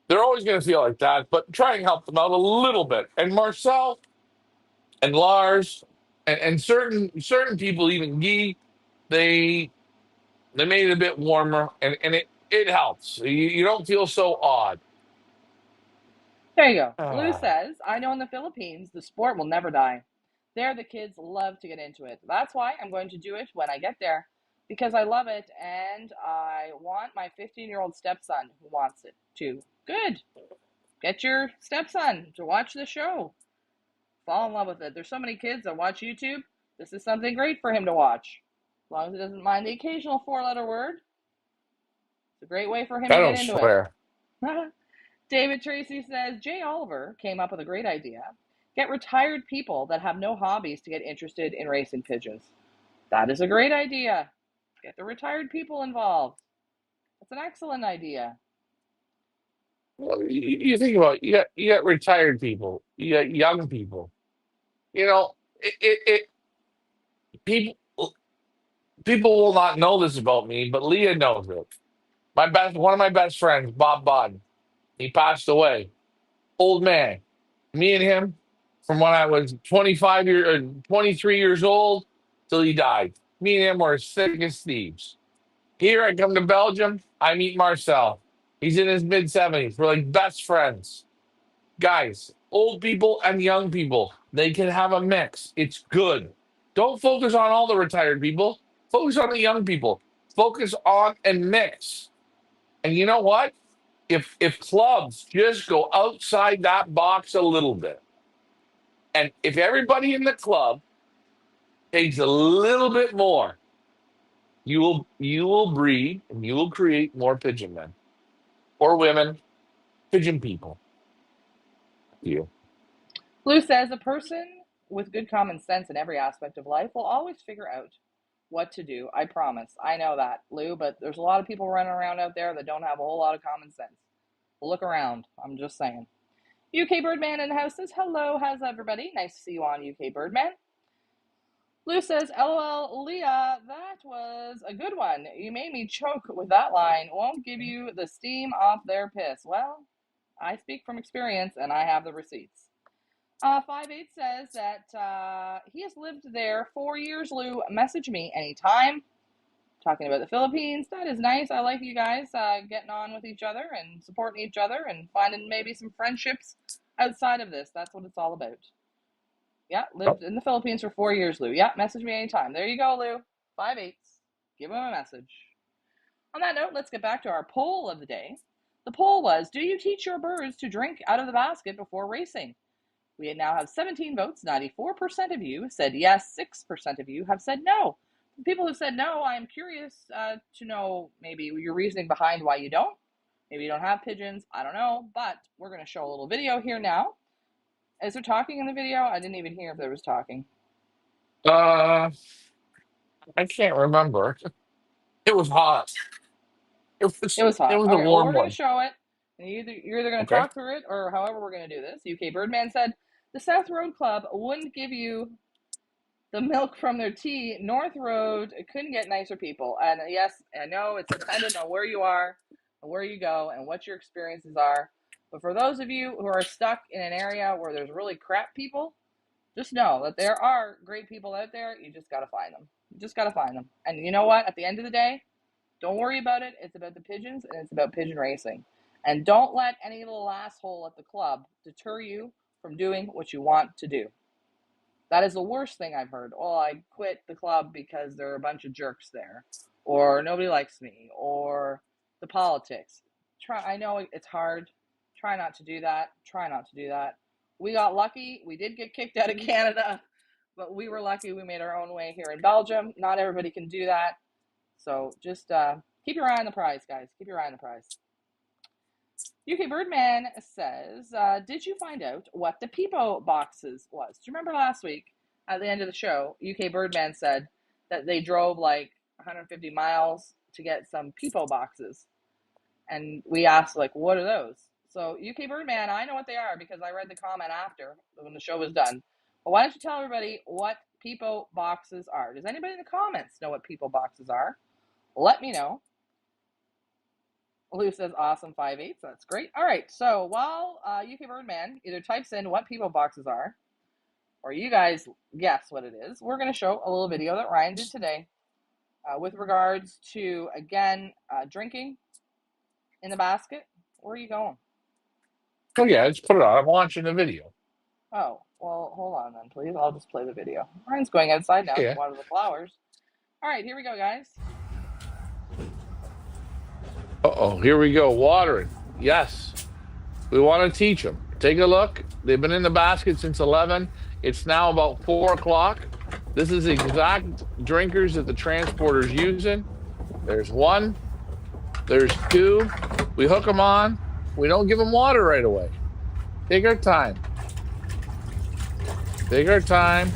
They're always going to feel like that, but try and help them out a little bit. And Marcel and Lars and certain people, even Guy, they they made it a bit warmer, and it helps. You don't feel so odd. There you go. Lou Ah, says, I know in the Philippines, the sport will never die. There, the kids love to get into it. That's why I'm going to do it when I get there, because I love it and I want my 15-year-old stepson who wants it too. Good. Get your stepson to watch the show. Fall in love with it. There's so many kids that watch YouTube. This is something great for him to watch. As long as he doesn't mind the occasional four-letter word, it's a great way for him I to get don't into it. swear. David Tracy says Jay Oliver came up with a great idea. Get retired people that have no hobbies to get interested in racing pigeons. That is a great idea. Get the retired people involved. That's an excellent idea. Well, you think about it, you got retired people, you got young people. You know, people people will not know this about me, but Leah knows it. One of my best friends, Bob Bud, he passed away. Old man. Me and him, from when I was 23 years old till he died. Me and him were thick as thieves. Here I come to Belgium, I meet Marcel. He's in his mid 70s. We're like best friends. Guys, old people and young people, they can have a mix. It's good. Don't focus on all the retired people. Focus on the young people. Focus on and mix. And you know what? If clubs just go outside that box a little bit, and if everybody in the club takes a little bit more, you will breed and you will create more pigeon men or women, pigeon people. You. Lou says a person with good common sense in every aspect of life will always figure out what to do. I promise. I know that, Lou, but there's a lot of people running around out there that don't have a whole lot of common sense. Look around. I'm just saying. UK Birdman in the house says, hello, how's everybody? Nice to see you on UK Birdman. Lou says, LOL, Leah, that was a good one. You made me choke with that line. Won't give you the steam off their piss. Well, I speak from experience and I have the receipts. 5-8 says that he has lived there 4 years, Lou. Message me anytime. Talking about the Philippines. That is nice. I like you guys getting on with each other and supporting each other and finding maybe some friendships outside of this. That's what it's all about. Yeah, lived in the Philippines for 4 years, Lou. Yeah, message me anytime. There you go, Lou. 5-8. Give him a message. On that note, let's get back to our poll of the day. The poll was, do you teach your birds to drink out of the basket before racing? We now have 17 votes. 94% of you said yes. 6% of you have said no. The people who said no, I'm curious to know maybe your reasoning behind why you don't. Maybe you don't have pigeons. I don't know. But we're going to show a little video here now. Is there talking in the video? I didn't even hear if there was talking. Uh, I can't remember. It was hot. It It was. was It hot. was a Okay, well, warm we're going to one. show it. And you're either going to Okay. talk through it or however we're going to do this. UK Birdman said, the South Road Club wouldn't give you the milk from their tea. North Road couldn't get nicer people. And yes, I know it's dependent on where you are and where you go and what your experiences are. But for those of you who are stuck in an area where there's really crap people, just know that there are great people out there. You just got to find them. You just got to find them. And you know what? At the end of the day, don't worry about it. It's about the pigeons and it's about pigeon racing. And don't let any little asshole at the club deter you from doing what you want to do. That is the worst thing I've heard. Oh, I quit the club because there are a bunch of jerks there, or nobody likes me, or the politics. I know it's hard. Try not to do that. Try not to do that. We got lucky. We did get kicked out of Canada, but we were lucky. We made our own way here in Belgium. Not everybody can do that. So just keep your eye on the prize, guys. Keep your eye on the prize. UK Birdman says, did you find out what the Peepo boxes was? Do you remember last week at the end of the show, UK Birdman said that they drove like 150 miles to get some Peepo boxes. And we asked, like, what are those? So UK Birdman, I know what they are because I read the comment after when the show was done. But why don't you tell everybody what Peepo boxes are? Does anybody in the comments know what Peepo boxes are? Let me know. Lou says awesome 5/8. That's great. All right. So while UK Birdman either types in what Peepo boxes are, or you guys guess what it is, we're going to show a little video that Ryan did today with regards to, again, drinking in the basket. Where are you going? Oh yeah, let's put it on. I'm watching the video. Oh, well, hold on then, please. I'll just play the video. Ryan's going outside now to Yeah. water the flowers. All right, here we go, guys. Uh-oh, here we go. Watering. Yes. We want to teach them. Take a look. They've been in the basket since 11. It's now about 4 o'clock. This is the exact drinkers that the transporter's using. There's one. There's two. We hook them on. We don't give them water right away. Take our time. Take our time.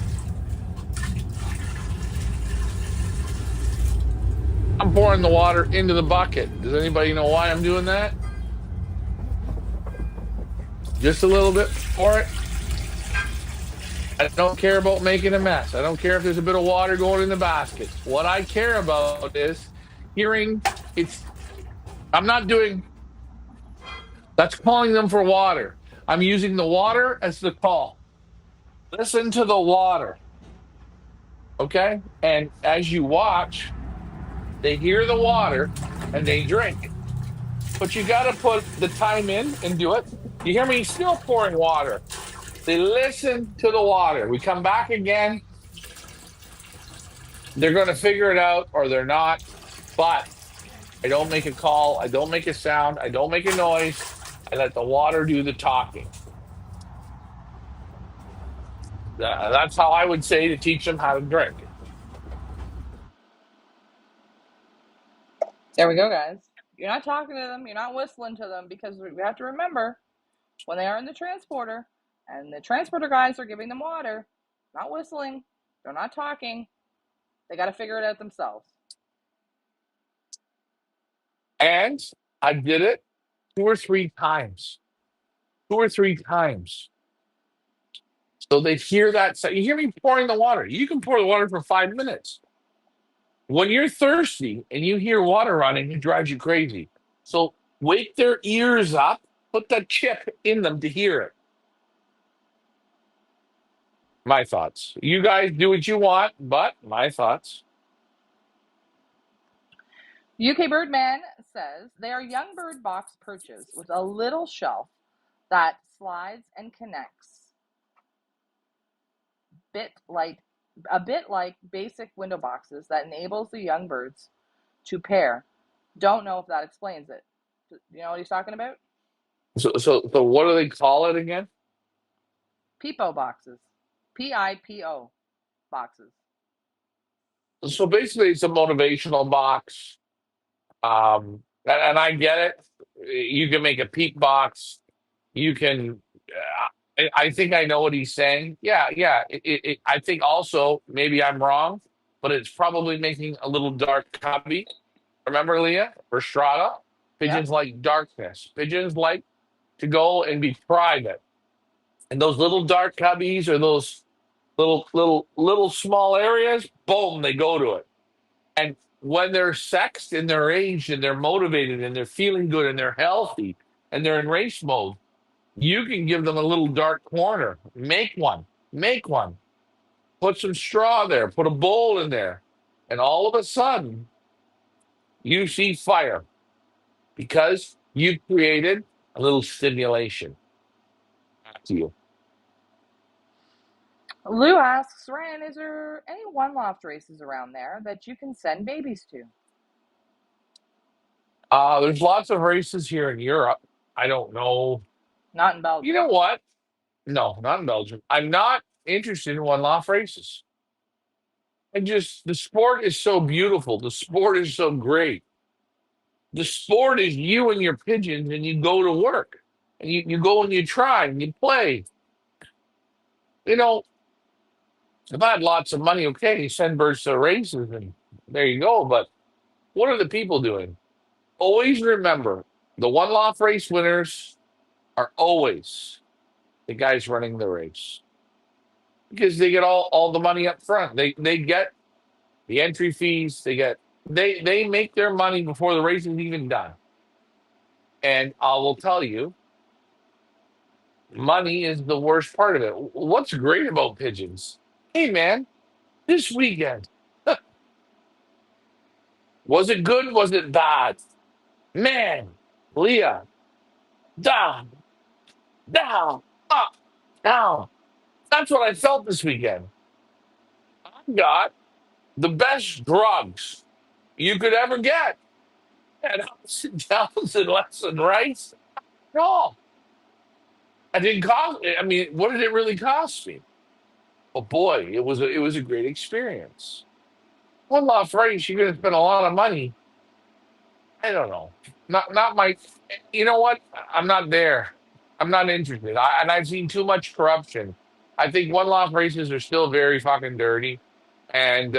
I'm pouring the water into the bucket. Does anybody know why I'm doing that? Just a little bit for it. I don't care about making a mess. I don't care if there's a bit of water going in the basket. What I care about is hearing I'm not doing, that's calling them for water. I'm using the water as the call. Listen to the water. Okay? And as you watch, they hear the water and they drink. But you got to put the time in and do it. You hear me still pouring water. They listen to the water. We come back again. They're going to figure it out or they're not. But I don't make a call. I don't make a sound. I don't make a noise. I let the water do the talking. That's how I would say to teach them how to drink. There we go, guys. You're not talking to them. You're not whistling to them because we have to remember when they are in the transporter and the transporter guys are giving them water, not whistling, they're not talking. They got to figure it out themselves. And I did it 2 or 3 times. 2 or 3 times. So they hear that. So you hear me pouring the water. You can pour the water for 5 minutes. When you're thirsty and you hear water running, it drives you crazy. So wake their ears up, put that chip in them to hear it. My thoughts. You guys do what you want, but my thoughts. UK Birdman says they are young bird box perches with a little shelf that slides and connects, bit like a bit like basic window boxes that enables the young birds to pair. Don't know if that explains it. You know what he's talking about? So what do they call it again? Pipo boxes. PIPO boxes. So basically, it's a motivational box. And I get it. You can make a peak box. You can. I think I know what he's saying. Yeah, yeah. I think also maybe I'm wrong, but it's probably making a little dark cubby. Remember, Leah or Strata? Yeah. Pigeons like darkness. Pigeons like to go and be private. And those little dark cubbies or those little small areas, boom, they go to it. And when they're sexed and they're aged and they're motivated and they're feeling good and they're healthy and they're in race mode, you can give them a little dark corner. Make one. Make one. Put some straw there. Put a bowl in there. And all of a sudden, you see fire because you created a little stimulation. Back to you. Lou asks, Ryan, is there any one loft races around there that you can send babies to? There's lots of races here in Europe. I don't know. Not in You Belgium. know what? No, not in Belgium. I'm not interested in one off races. The sport is so beautiful. The sport is so great. The sport is you and your pigeons, and you go to work, and you go and you try and you play. You know, if I had lots of money, okay, you send birds to races, and there you go. But what are the people doing? Always remember the one off race winners are always the guys running the race because they get all the money up front. They get the entry fees. They make their money before the race is even done. And I will tell you, money is the worst part of it. What's great about pigeons? Hey man, this weekend was it good? Was it bad? Man, Leah, down, down, up, down. That's what I felt this weekend. I got the best drugs you could ever get. And ups and downs and lefts and rights. No, I didn't cost. I mean, what did it really cost me? Oh boy, it was a great experience. One off race, you're going to spend a lot of money. I don't know. Not my. You know what? I'm not there. I'm not interested. And I've seen too much corruption. I think one off races are still very fucking dirty. And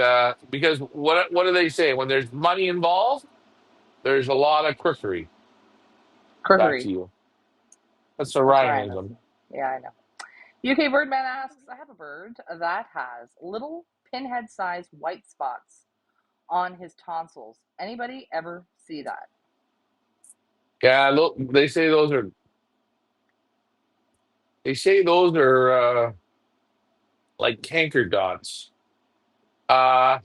because what do they say? When there's money involved, there's a lot of crookery. Back to Crookery. you. That's a That's Ryan. Ryanism. Yeah, I know. UK Birdman asks, I have a bird that has little pinhead sized white spots on his tonsils. Anybody ever see that? Yeah, look, they say those are like canker dots. Uh,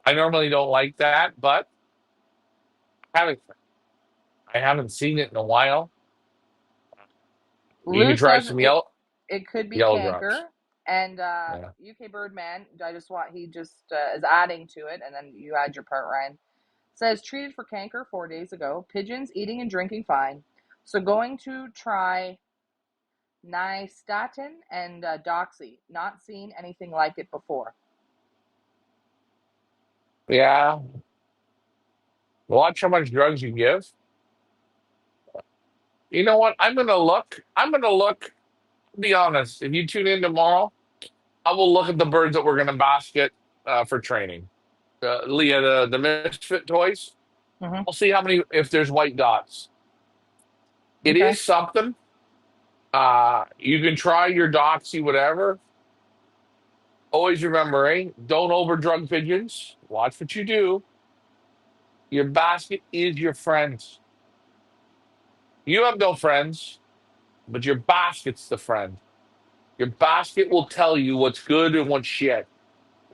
I normally don't like that, but I haven't I haven't seen it in a while. You Lou can try says some yellow it could be yellow drops. canker, And Yeah. UK Birdman, he just is adding to it, and then you add your part, Ryan. Says treated for canker 4 days ago. Pigeons eating and drinking fine. So going to try nystatin and doxy. Not seen anything like it before. Yeah. Watch how much drugs you give. You know what? I'm gonna look. I'm gonna look. Be honest. If you tune in tomorrow, I will look at the birds that we're gonna basket for training. Leah, the misfit toys. Mm-hmm. I'll see how many if there's white dots. It Okay. is something. You can try your doxy, whatever. Always remember, don't overdrug pigeons. Watch what you do. Your basket is your friends. You have no friends, but your basket's the friend. Your basket will tell you what's good and what's shit.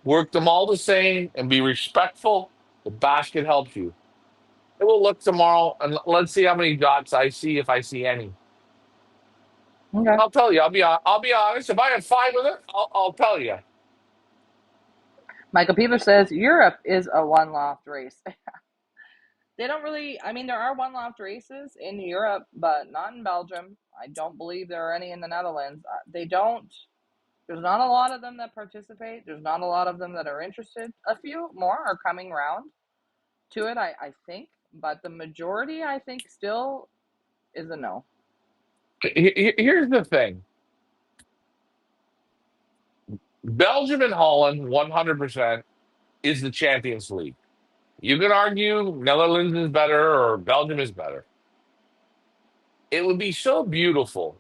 Work them all the same and be respectful. The basket helps you. I will look tomorrow and let's see how many dots I see if I see any. Okay. I'll tell you. I'll be honest. If I have five of it, I'll tell you. Michael Peter says Europe is a one loft race. They don't really, I mean, there are one loft races in Europe, but not in Belgium. I don't believe there are any in the Netherlands. They don't, there's not a lot of them that participate. There's not a lot of them that are interested. A few more are coming round to it, I think, but the majority, I think, still is a no. Here's the thing: Belgium and Holland, 100% is the Champions League. You can argue Netherlands is better or Belgium is better. It would be so beautiful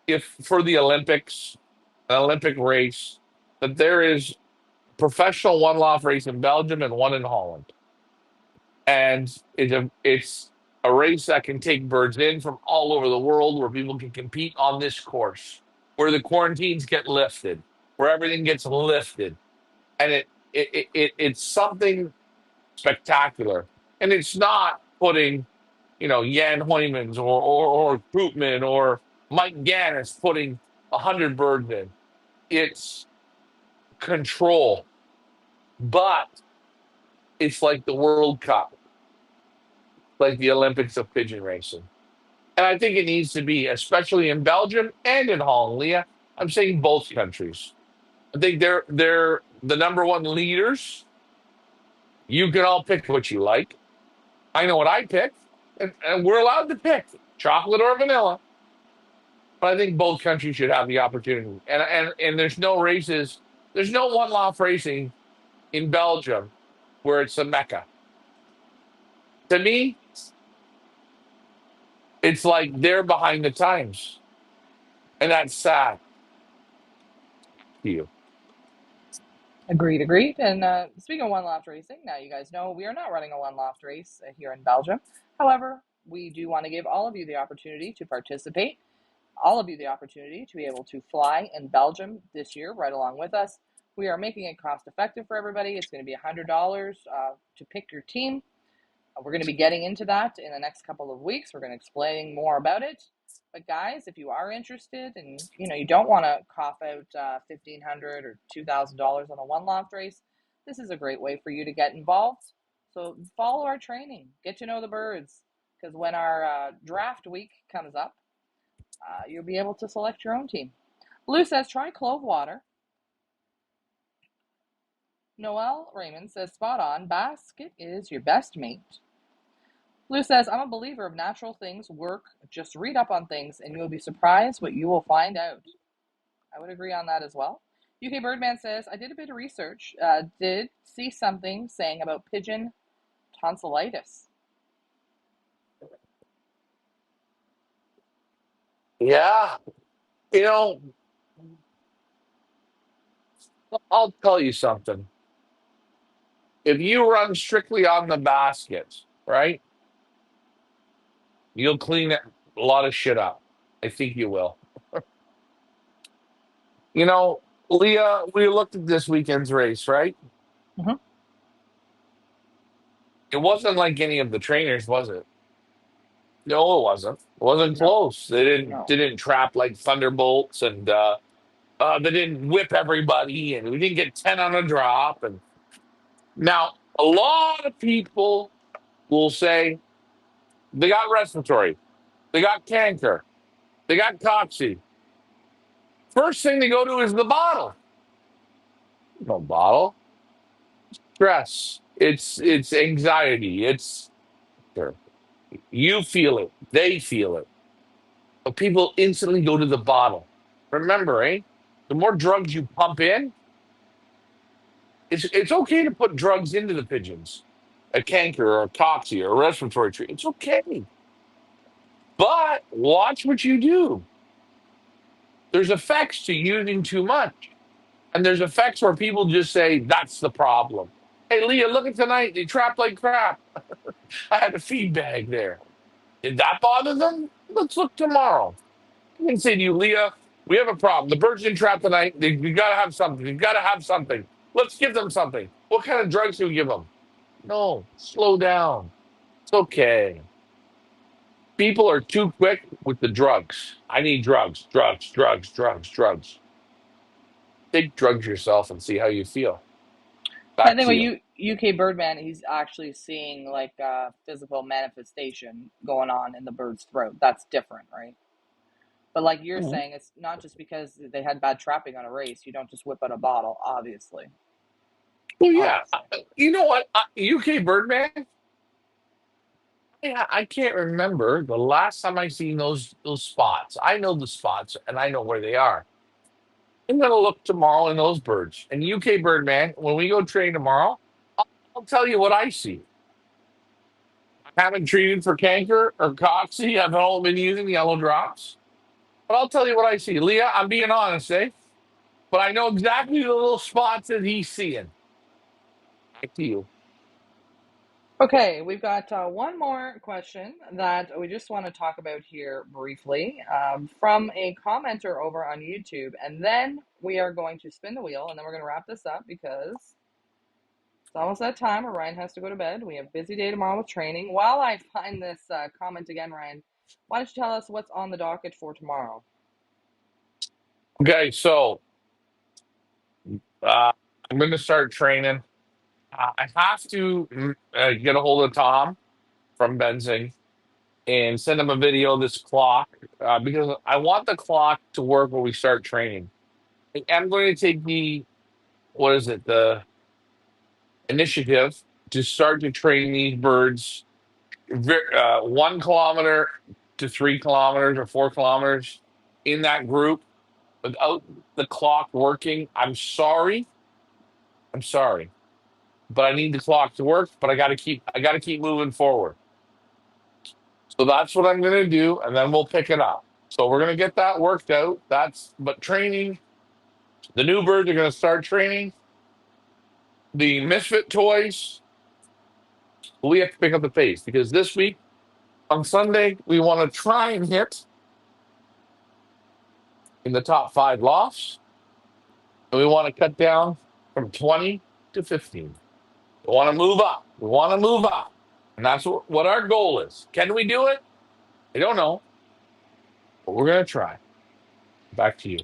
if for the Olympics, an Olympic race, that there is professional one loft race in Belgium and one in Holland. And it's a race that can take birds in from all over the world where people can compete on this course, where the quarantines get lifted, where everything gets lifted. And it's something spectacular. And it's not putting, Jan Hoymans or Koopman or Mike Gannis putting 100 birds in. It's control, but it's like the World Cup, like the Olympics of pigeon racing. And I think it needs to be, especially in Belgium and in Holland, Leah. I'm saying both countries. I think they're the number one leaders. You can all pick what you like. I know what I pick, and we're allowed to pick chocolate or vanilla. But I think both countries should have the opportunity. And there's no races, there's no one off racing in Belgium where it's a mecca. To me, it's like they're behind the times, and that's sad to you. Agreed, agreed. And speaking of one loft racing, now you guys know we are not running a one loft race here in Belgium. However, we do want to give all of you the opportunity to participate, all of you the opportunity to be able to fly in Belgium this year right along with us. We are making it cost effective for everybody. It's going to be $100 to pick your team. We're going to be getting into that in the next couple of weeks. We're going to explain more about it. But guys, if you are interested and you don't want to cough out $1,500 or $2,000 on a one loft race, this is a great way for you to get involved. So follow our training, get to know the birds, because when our draft week comes up, you'll be able to select your own team. Lou says try clove water. Noel Raymond says spot on. Basket is your best mate. Lou says, I'm a believer of natural things work. Just read up on things and you'll be surprised what you will find out. I would agree on that as well. UK Birdman says, I did a bit of research, did see something saying about pigeon tonsillitis. Yeah, you know, I'll tell you something. If you run strictly on the baskets, right, you'll clean a lot of shit up. I think you will. You know, Leah, we looked at this weekend's race, right? Mm-hmm. It wasn't like any of the trainers, was it? No, it wasn't. It wasn't No, close. They didn't no. didn't trap like thunderbolts and They didn't whip everybody, and we didn't get 10 on a drop. And now a lot of people will say they got respiratory, they got canker, they got cocci. First thing they go to is the bottle. No bottle. Stress. It's anxiety. It's you feel it. They feel it. But people instantly go to the bottle. Remember, the more drugs you pump in, it's okay to put drugs into the pigeons, a canker or a cocci or a respiratory tree. It's okay. But watch what you do. There's effects to using too much. And there's effects where people just say, that's the problem. Hey, Leah, look at tonight. They trapped like crap. I had a feed bag there. Did that bother them? Let's look tomorrow. I can say to you, Leah, we have a problem. The birds didn't trap tonight. You got to have something. You got to have something. Let's give them something. What kind of drugs do we give them? No, slow down. It's okay. People are too quick with the drugs. I need drugs, drugs, drugs, drugs, drugs. Take drugs yourself and see how you feel. I Back think to with you. UK Birdman, he's actually seeing like a physical manifestation going on in the bird's throat. That's different, right? But like you're Mhm. saying, it's not just because they had bad trapping on a race. You don't just whip out a bottle, obviously. Well, yeah. Obviously. You know what? UK Birdman, yeah, I can't remember the last time I seen those spots. I know the spots and I know where they are. I'm gonna look tomorrow in those birds. And UK Birdman, when we go train tomorrow, I'll tell you what I see. I haven't treated for canker or cocci. I've only been using yellow drops. But I'll tell you what I see. Leah, I'm being honest, but I know exactly the little spots that he's seeing. Back to you. Okay, we've got one more question that we just want to talk about here briefly from a commenter over on YouTube. And then we are going to spin the wheel and then we're going to wrap this up because it's almost that time where Ryan has to go to bed. We have a busy day tomorrow with training. While I find this comment again, Ryan, why don't you tell us what's on the docket for tomorrow? Okay, so uh, I'm going to start training. I have to get a hold of Tom from Benzing and send him a video of this clock because I want the clock to work when we start training. I'm going to take what is it, the initiative to start to train these birds 1 kilometer to 3 kilometers or 4 kilometers in that group without the clock working. I'm sorry, but I need the clock to work. But I got to keep moving forward. So that's what I'm going to do, and then we'll pick it up. So we're going to get that worked out. But training. The new birds are going to start training. The misfit toys. We have to pick up the pace because this week on Sunday we want to try and hit in the top 5 lofts, and we want to cut down from 20 to 15. We want to move up. We want to move up, and that's what our goal is. Can we do it? I don't know, but we're going to try. Back to you.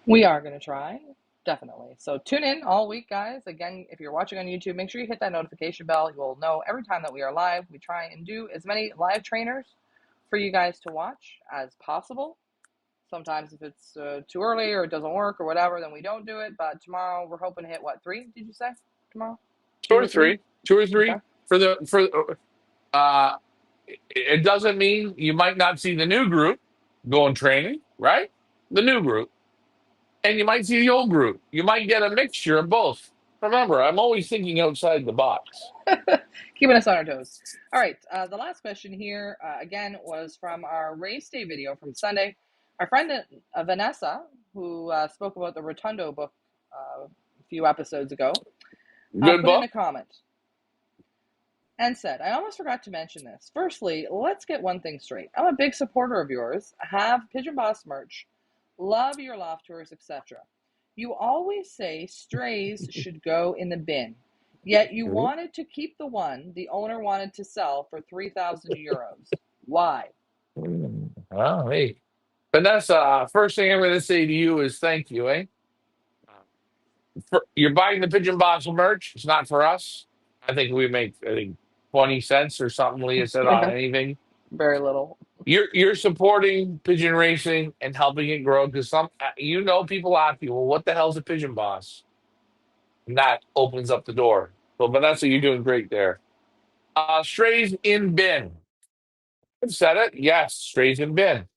We are going to try, definitely. So tune in all week, guys. Again, if you're watching on YouTube, make sure you hit that notification bell. You will know every time that we are live. We try and do as many live trainers for you guys to watch as possible. Sometimes if it's too early or it doesn't work or whatever, then we don't do it. But tomorrow we're hoping to hit what, 3? Did you say tomorrow? Two 2 or or 3? three, two or Okay. three uh it doesn't mean you might not see the new group going training, right? The new group. And you might see the old group. You might get a mixture of both. Remember, I'm always thinking outside the box. Keeping us on our toes. All right. The last question here, again, was from our race day video from Sunday. Our friend Vanessa, who spoke about the Rotundo book a few episodes ago, Good put in book. a comment and said, I almost forgot to mention this. Firstly, let's get one thing straight. I'm a big supporter of yours, have Pigeon Boss merch, love your loft tours, etc. You always say strays should go in the bin, yet you wanted to keep the one the owner wanted to sell for 3,000 euros. Why? Oh, hey. Vanessa, first thing I'm going to say to you is thank you, You're buying the Pigeon Boss merch. It's not for us. I think we make, I think, 20 cents or something, Leah said, on Yeah, anything. very little. You're supporting pigeon racing and helping it grow, because people ask you, well, what the hell's a Pigeon Boss? And that opens up the door. So, Vanessa, you're doing great there. Strays in bin. I've said it. Yes, strays in bin.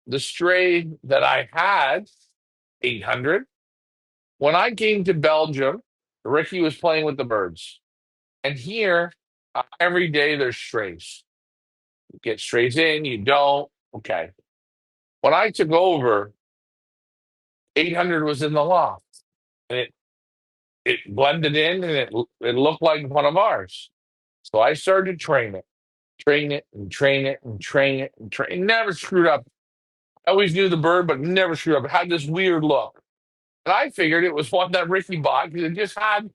The stray that I had, 800. When I came to Belgium, Ricky was playing with the birds. And here, every day there's strays. You get strays in, you don't. Okay. When I took over, 800 was in the loft. And it blended in, and it looked like one of ours. So I started to train it and train it and train it and train. It never screwed up. I always knew the bird, but never screwed up. It had this weird look. And I figured it was one that Ricky bought because it just had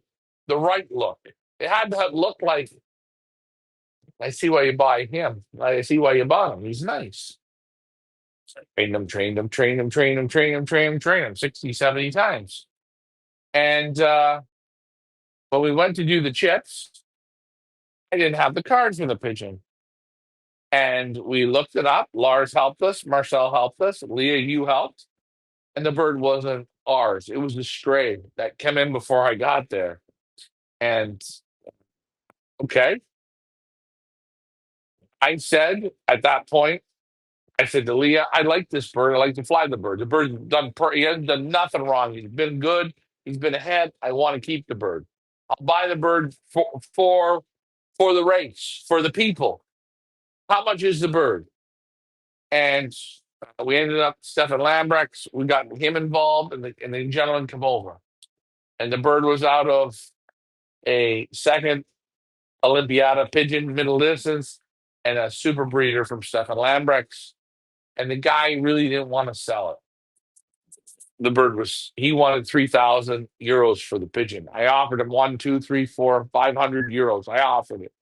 the right look. It had that look like, I see why you buy him. I see why you bought him. He's nice. So I trained him, trained him, trained him, trained him, trained him, trained him 60, 70 times. And when we went to do the chips, I didn't have the cards for the pigeon. And we looked it up. Lars helped us. Marcel helped us. Leah, you helped. And the bird wasn't ours. It was a stray that came in before I got there. And okay, I said at that point, I said to Leah, I like this bird. I like to fly the bird. The bird's he hasn't done nothing wrong. He's been good. He's been ahead. I want to keep the bird. I'll buy the bird for the race, for the people. How much is the bird? And we ended up Stefan Lambrecht. We got him involved, and the gentleman come over. And the bird was out of a second Olympiada pigeon, middle distance, and a super breeder from Stefan Lambrecht. And the guy really didn't want to sell it. He wanted 3,000 euros for the pigeon. I offered him one, two, three, four, 500 euros. I offered it.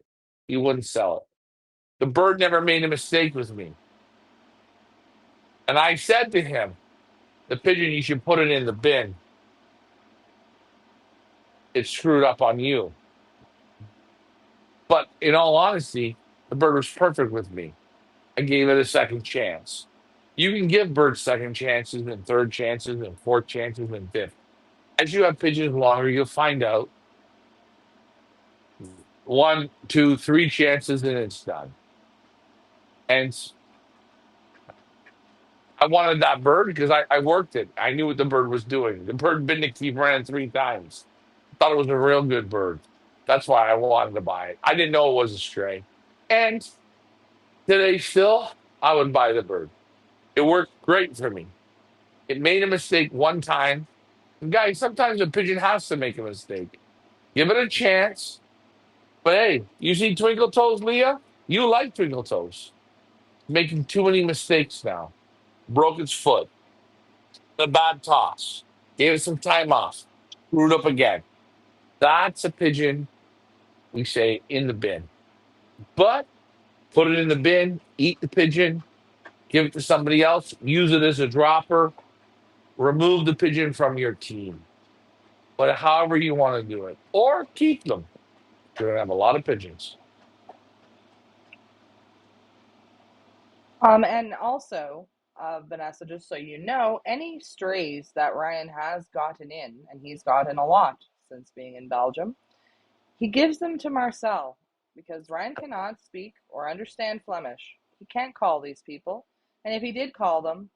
He wouldn't sell it. The bird never made a mistake with me. And I said to him, the pigeon, you should put it in the bin. It screwed up on you. But in all honesty, the bird was perfect with me. I gave it a second chance. You can give birds second chances and third chances and fourth chances and fifth. As you have pigeons longer, you'll find out one, two, three chances and it's done. And I wanted that bird because I worked it. I knew what the bird was doing. The bird been to keep ran 3 times. Thought it was a real good bird. That's why I wanted to buy it. I didn't know it was a stray. And today still, I would buy the bird. It worked great for me. It made a mistake one time. And guys, sometimes a pigeon has to make a mistake. Give it a chance. But hey, you see Twinkle Toes, Leah? You like Twinkle Toes. Making too many mistakes now. Broke its foot. A bad toss. Gave it some time off. Screwed up again. That's a pigeon we say in the bin. But put it in the bin, eat the pigeon, give it to somebody else, use it as a dropper, remove the pigeon from your team. But however you want to do it. Or keep them. You're going to have a lot of pigeons. And also, Vanessa, just so you know, any strays that Ryan has gotten in, and he's gotten a lot since being in Belgium, he gives them to Marcel because Ryan cannot speak or understand Flemish. He can't call these people. And if he did call them,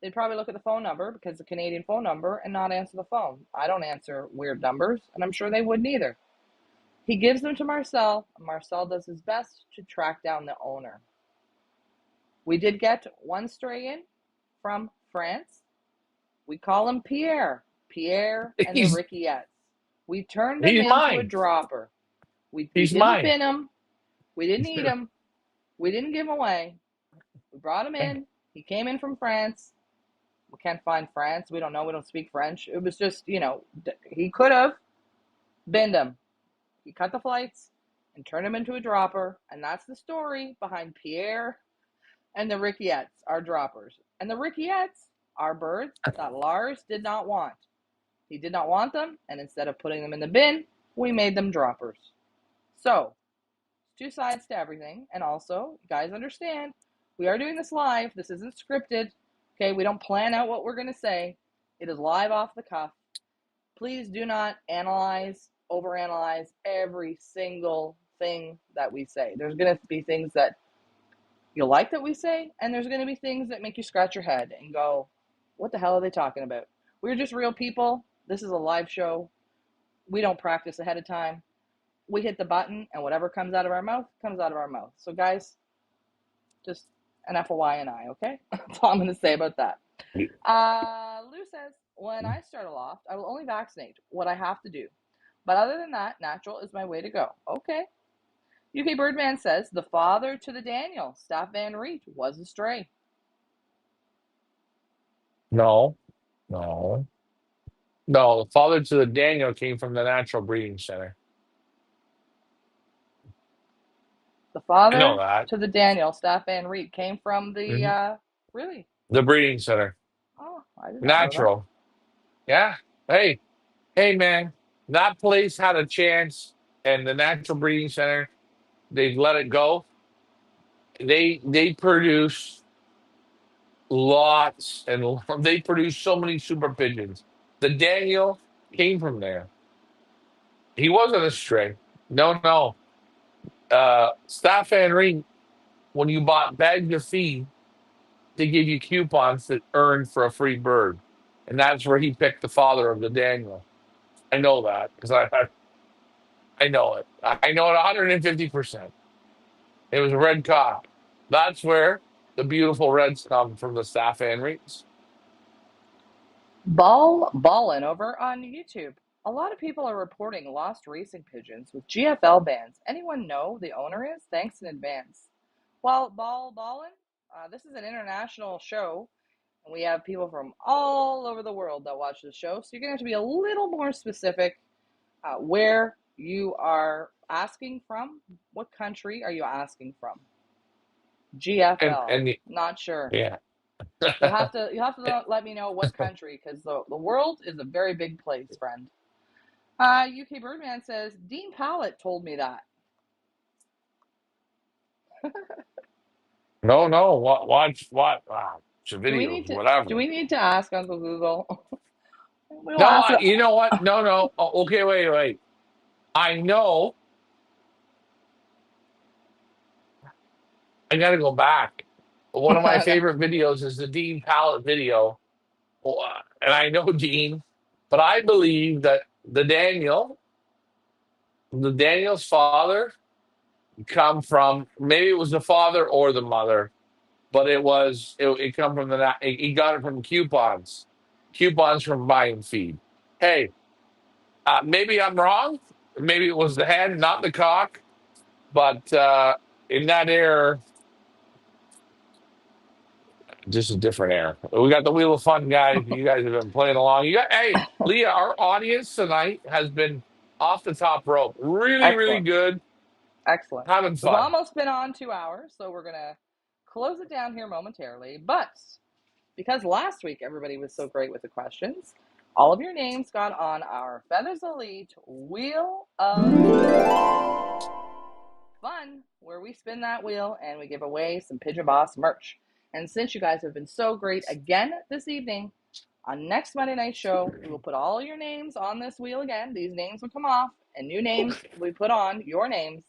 they'd probably look at the phone number because it's a Canadian phone number and not answer the phone. I don't answer weird numbers, and I'm sure they wouldn't either. He gives them to Marcel, and Marcel does his best to track down the owner. We did get one stray in from France. We call him Pierre. Pierre and the He's Rickeyettes. We turned him he's into a mine. dropper. We He's didn't mine. bin him. We didn't eat him. We didn't give him away. We brought him in. He came in from France. We can't find France. We don't know. We don't speak French. It was just, he could have binned him. He cut the flights and turned him into a dropper. And that's the story behind Pierre and the Rickeyettes, our droppers. And the Rickeyettes are birds that Lars did not want. He did not want them, and instead of putting them in the bin, we made them droppers. So, two sides to everything. And also, you guys understand, we are doing this live. This isn't scripted. Okay, we don't plan out what we're going to say. It is live off the cuff. Please do not analyze, overanalyze every single thing that we say. There's going to be things that you'll like that we say, and there's going to be things that make you scratch your head and go, what the hell are they talking about? We're just real people. This is a live show. We don't practice ahead of time. We hit the button, and whatever comes out of our mouth, comes out of our mouth. So, guys, just an FYI, okay? That's all I'm going to say about that. Lou says, when I start a loft, I will only vaccinate what I have to do. But other than that, natural is my way to go. Okay. UK Birdman says, the father to the Daniel, Staff Van Reet, was a stray. No, no, no. The father to the Daniel came from the Natural Breeding Center. The I know father that. to the Daniel, Staff Van Reet, came from Mhm. the, really? The breeding center. Oh, I did not know that. Natural. Yeah. Hey, hey, man. That place had a chance, and the Natural Breeding Center, they've let it go. They produce lots, and they produce so many super pigeons. The Daniel came from there. He wasn't a stray. No, no. Staff and Ring, when you bought bags of feed, they give you coupons to earn for a free bird. And that's where he picked the father of the Daniel. I know that because I know it. I know it 150%. It was a red cock. That's where the beautiful reds come from, the Staff and Rings. Ballin over on YouTube. A lot of people are reporting lost racing pigeons with GFL bans. Anyone know the owner is? Thanks in advance. Well, Ballin, this is an international show, and we have people from all over the world that watch the show. So you're going to have to be a little more specific where you are asking from. What country are you asking from? And GFL. and the, Not sure. yeah. You'll have to let me know what country, because the world is a very big place, friend. UK Birdman says Dean Pallett told me that. No, no. Watch what? Do we Videos, need to do whatever. we need to ask Uncle Google? We'll No, ask. you know what? No, no. Oh, okay, wait, wait. I know. I got to go back. One of my favorite videos is the Dean Pallet video. And I know Dean, but I believe that the Daniel's father, come from, maybe it was the father or the mother, but it come from he got it from coupons from buying feed. Hey, maybe I'm wrong. Maybe it was the hen, not the cock. But in that era, just a different era. We got the Wheel of Fun, guys. You guys have been playing along. Hey, Leah, our audience tonight has been off the top rope. Really, really Excellent, good. excellent. Having We've fun. almost been on 2 hours, so we're gonna close it down here momentarily. But because last week everybody was so great with the questions, all of your names got on our Feathers Elite Wheel of Fun, where we spin that wheel and we give away some Pigeon Boss merch. And since you guys have been so great again this evening, on next Monday night show, we will put all your names on this wheel again. These names will come off, and new names will be put on, your names,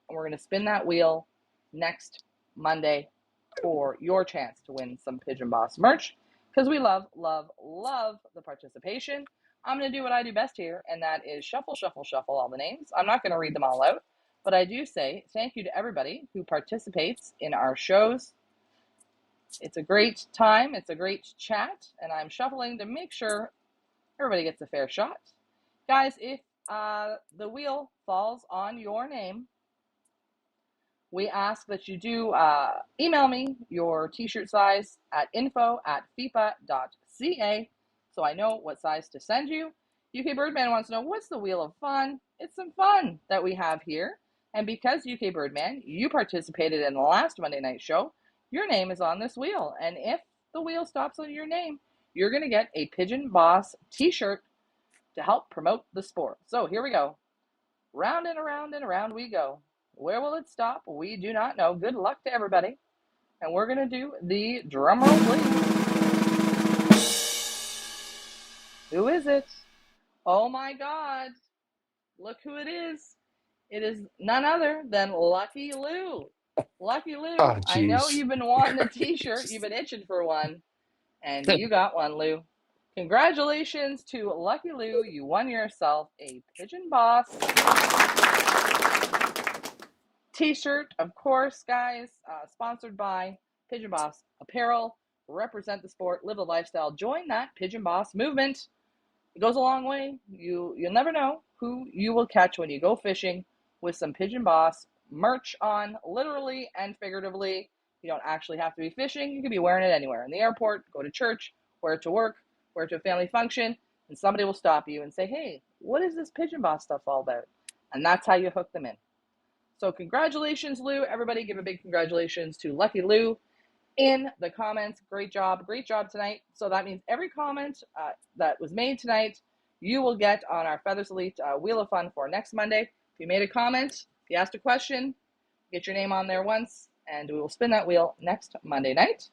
and we're going to spin that wheel next Monday for your chance to win some Pigeon Boss merch, because we love, love, love the participation. I'm going to do what I do best here, and that is shuffle, shuffle, shuffle all the names. I'm not going to read them all out, but I do say thank you to everybody who participates in our shows. It's a great time. It's a great chat, and I'm shuffling to make sure everybody gets a fair shot. Guys, if the wheel falls on your name, we ask that you do email me your t-shirt size at info@fepa.ca so I know what size to send you. UK Birdman wants to know, what's the Wheel of Fun? It's some fun that we have here. And because UK Birdman, you participated in the last Monday night show, your name is on this wheel. And if the wheel stops on your name, you're going to get a Pigeon Boss t-shirt to help promote the sport. So here we go. Round and around and around we go. Where will it stop? We do not know. Good luck to everybody. And we're going to do the drum roll, please. Who is it? Oh my God. Look who it is. It is none other than Lucky Lou. Lucky Oh, Lou, I know jeez. you've been wanting a t-shirt. You've been itching for one. And you got one, Lou. Congratulations to Lucky Lou. You won yourself a Pigeon Boss t-shirt, of course, guys. Sponsored by Pigeon Boss Apparel. Represent the sport, live the lifestyle. Join that Pigeon Boss movement. It goes a long way. You'll never know who you will catch when you go fishing with some Pigeon Boss merch on, literally and figuratively. You don't actually have to be fishing. You can be wearing it anywhere. In the airport, go to church, wear it to work, wear it to a family function, and somebody will stop you and say, hey, what is this Pigeon Boss stuff all about? And that's how you hook them in. So congratulations, Lou. Everybody give a big congratulations to Lucky Lou in the comments. Great job tonight. So that means every comment that was made tonight, you will get on our Feathers Elite Wheel of Fun for next Monday. If you made a comment, if you asked a question, get your name on there once, and we will spin that wheel next Monday night.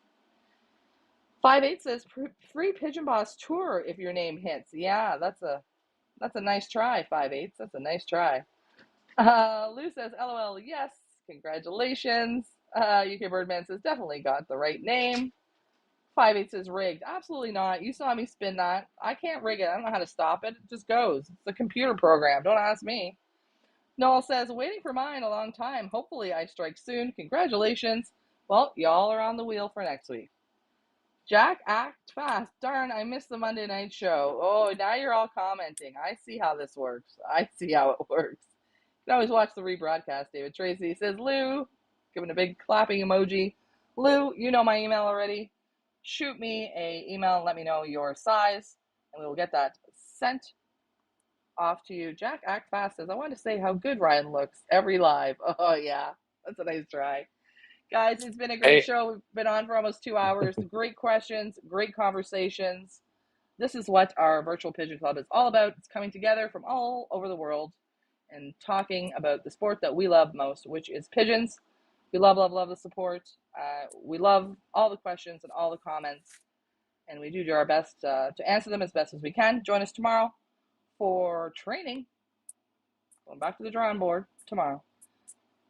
5-8 says free Pigeon Boss tour if your name hits. Yeah, that's a nice try, 5-8. That's a nice try. Lou says, LOL, yes, congratulations. UK Birdman says, definitely got the right name. 5-8 says, rigged. Absolutely not. You saw me spin that. I can't rig it. I don't know how to stop it. It just goes. It's a computer program. Don't ask me. Noel says, waiting for mine a long time. Hopefully I strike soon. Congratulations. Well, y'all are on the wheel for next week. Jack, act fast. Darn, I missed the Monday night show. Oh, now you're all commenting. I see how this works. I see how it works. You can always watch the rebroadcast. David Tracy says, Lou, giving a big clapping emoji. Lou, you know my email already. Shoot me a email and let me know your size, and we will get that sent off to you. Jack Act Fast says, I want to say how good Ryan looks every live. Oh, yeah. That's a nice try. Guys, it's been a great Hey, show. We've been on for almost 2 hours. Great questions, great conversations. This is what our virtual Pigeon Club is all about. It's coming together from all over the world and talking about the sport that we love most, which is pigeons. We love, love, love the support. We love all the questions and all the comments, and we do our best to answer them as best as we can. Join us tomorrow for training. Going back to the drawing board tomorrow.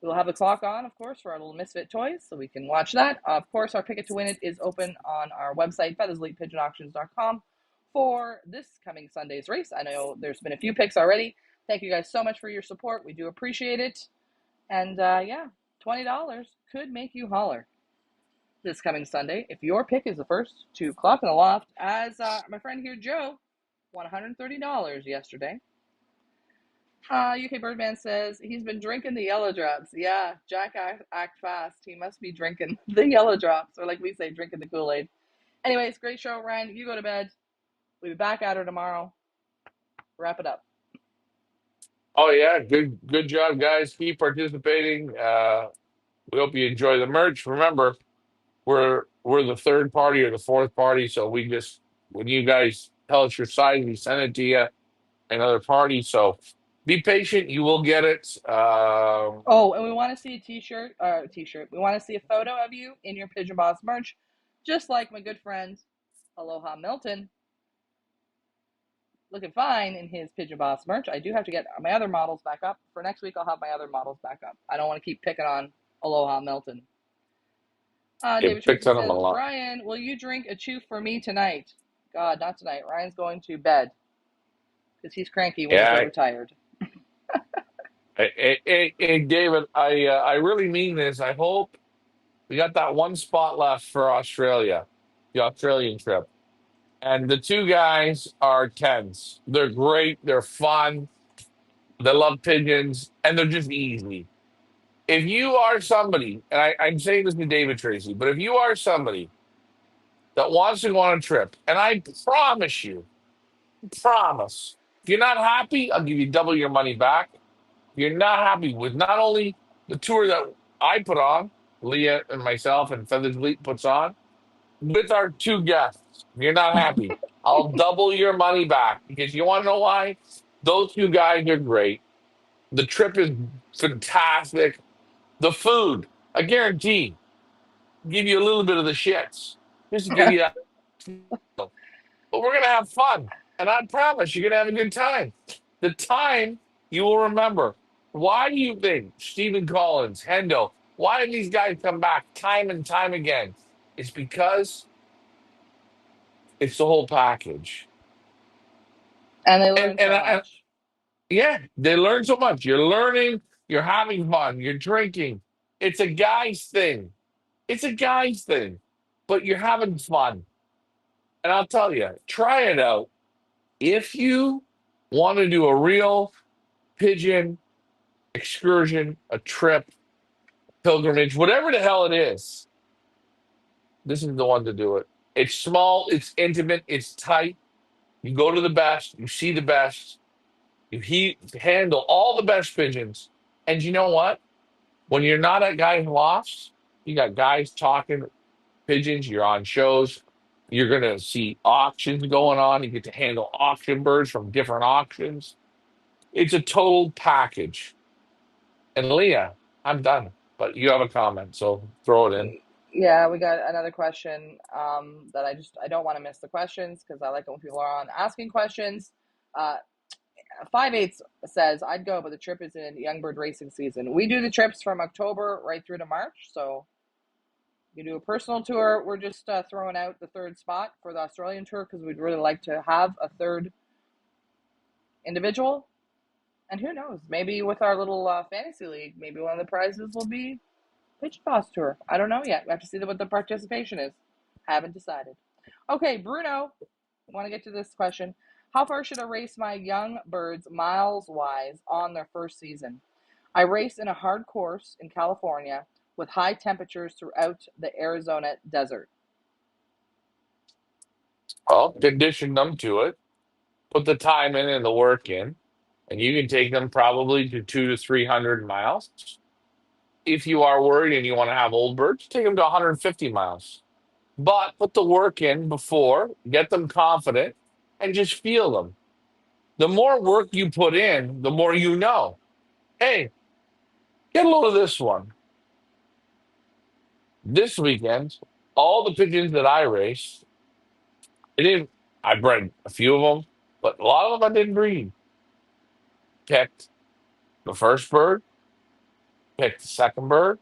We'll have the clock on, of course, for our little Misfit toys, so we can watch that. Of course, our Picket to Win It is open on our website, featherselitepigeonauctions.com, for this coming Sunday's race. I know there's been a few picks already. Thank you guys so much for your support. We do appreciate it. And yeah, $20 could make you holler this coming Sunday if your pick is the first to clock in the loft, as my friend here, Joe, won $130 yesterday. UK Birdman says he's been drinking the yellow drops. Yeah, Jack act fast. He must be drinking the yellow drops, or like we say, drinking the Kool-Aid. Anyways, great show, Ryan. You go to bed. We'll be back at her tomorrow. Wrap it up. oh yeah, good job, guys. Keep participating. We hope you enjoy the merch. Remember, we're the third party or the fourth party, so we just when you guys tell us your size, we send it to you another party. So be patient, you will get it. Oh, and we want to see a t-shirt. We want to see a photo of you in your Pigeon Boss merch, just like my good friend Aloha Milton, looking fine in his Pigeon Boss merch. I do have to get my other models back up. For next week, I'll have my other models back up. I don't want to keep picking on Aloha Milton. David It picks Tracy on them a says, lot. Ryan, will you drink a chew for me tonight? God, not tonight. Ryan's going to bed because he's cranky when he's Yeah, really tired. David, I really mean this. I hope we got that one spot left for Australia, the Australian trip. And the two guys are tens. They're great. They're fun. They love pigeons, and they're just easy. If you are somebody, and I'm saying this to David Tracy, but if you are somebody that wants to go on a trip, and I promise you, promise, if you're not happy, I'll give you double your money back. If you're not happy with not only the tour that I put on, Leah and myself and Feathers Fleet puts on, with our two guests. If you're not happy, I'll double your money back because you want to know why? Those two guys are great. The trip is fantastic. The food, I guarantee, give you a little bit of the shits just to give you that. But we're gonna have fun, and I promise you're gonna have a good time. The time you will remember. Why do you think Stephen Collins, Hendo, why do these guys come back time and time again? It's because it's the whole package. And they And learn and so and much. yeah, they learn so much. You're learning, you're having fun, you're drinking. It's a guy's thing. It's a guy's thing, but you're having fun. And I'll tell you, try it out. If you want to do a real pigeon excursion, a trip, pilgrimage, whatever the hell it is, this is the one to do it. It's small, it's intimate, it's tight. You go to the best, you see the best, handle all the best pigeons. And you know what? When you're not at guys' lofts, you got guys talking pigeons, you're on shows, you're going to see auctions going on. You get to handle auction birds from different auctions. It's a total package. And Leah, I'm done, but you have a comment, so throw it in. Yeah, we got another question that I don't want to miss the questions because I like it when people are on asking questions. Uh, 5/8 says I'd go, but the trip is in young bird racing season. We do the trips from October right through to March, so you do a personal tour. We're just throwing out the third spot for the Australian tour because we'd really like to have a third individual. And who knows? Maybe with our little fantasy league, maybe one of the prizes will be Pigeon Boss Tour. I don't know yet. We have to see what the participation is. Haven't decided. Okay, Bruno, I want to get to this question. How far should I race my young birds miles wise on their first season? I race in a hard course in California with high temperatures throughout the Arizona desert. Well, condition them to it, put the time in and the work in, and you can take them probably to 200 to 300 miles. If you are worried and you want to have old birds, take them to 150 miles. But put the work in before, get them confident, and just feel them. The more work you put in, the more you know. Hey, get a load of this one. This weekend, all the pigeons that I raced, I didn't. I bred a few of them, but a lot of them I didn't breed. Picked the first bird, picked the second bird,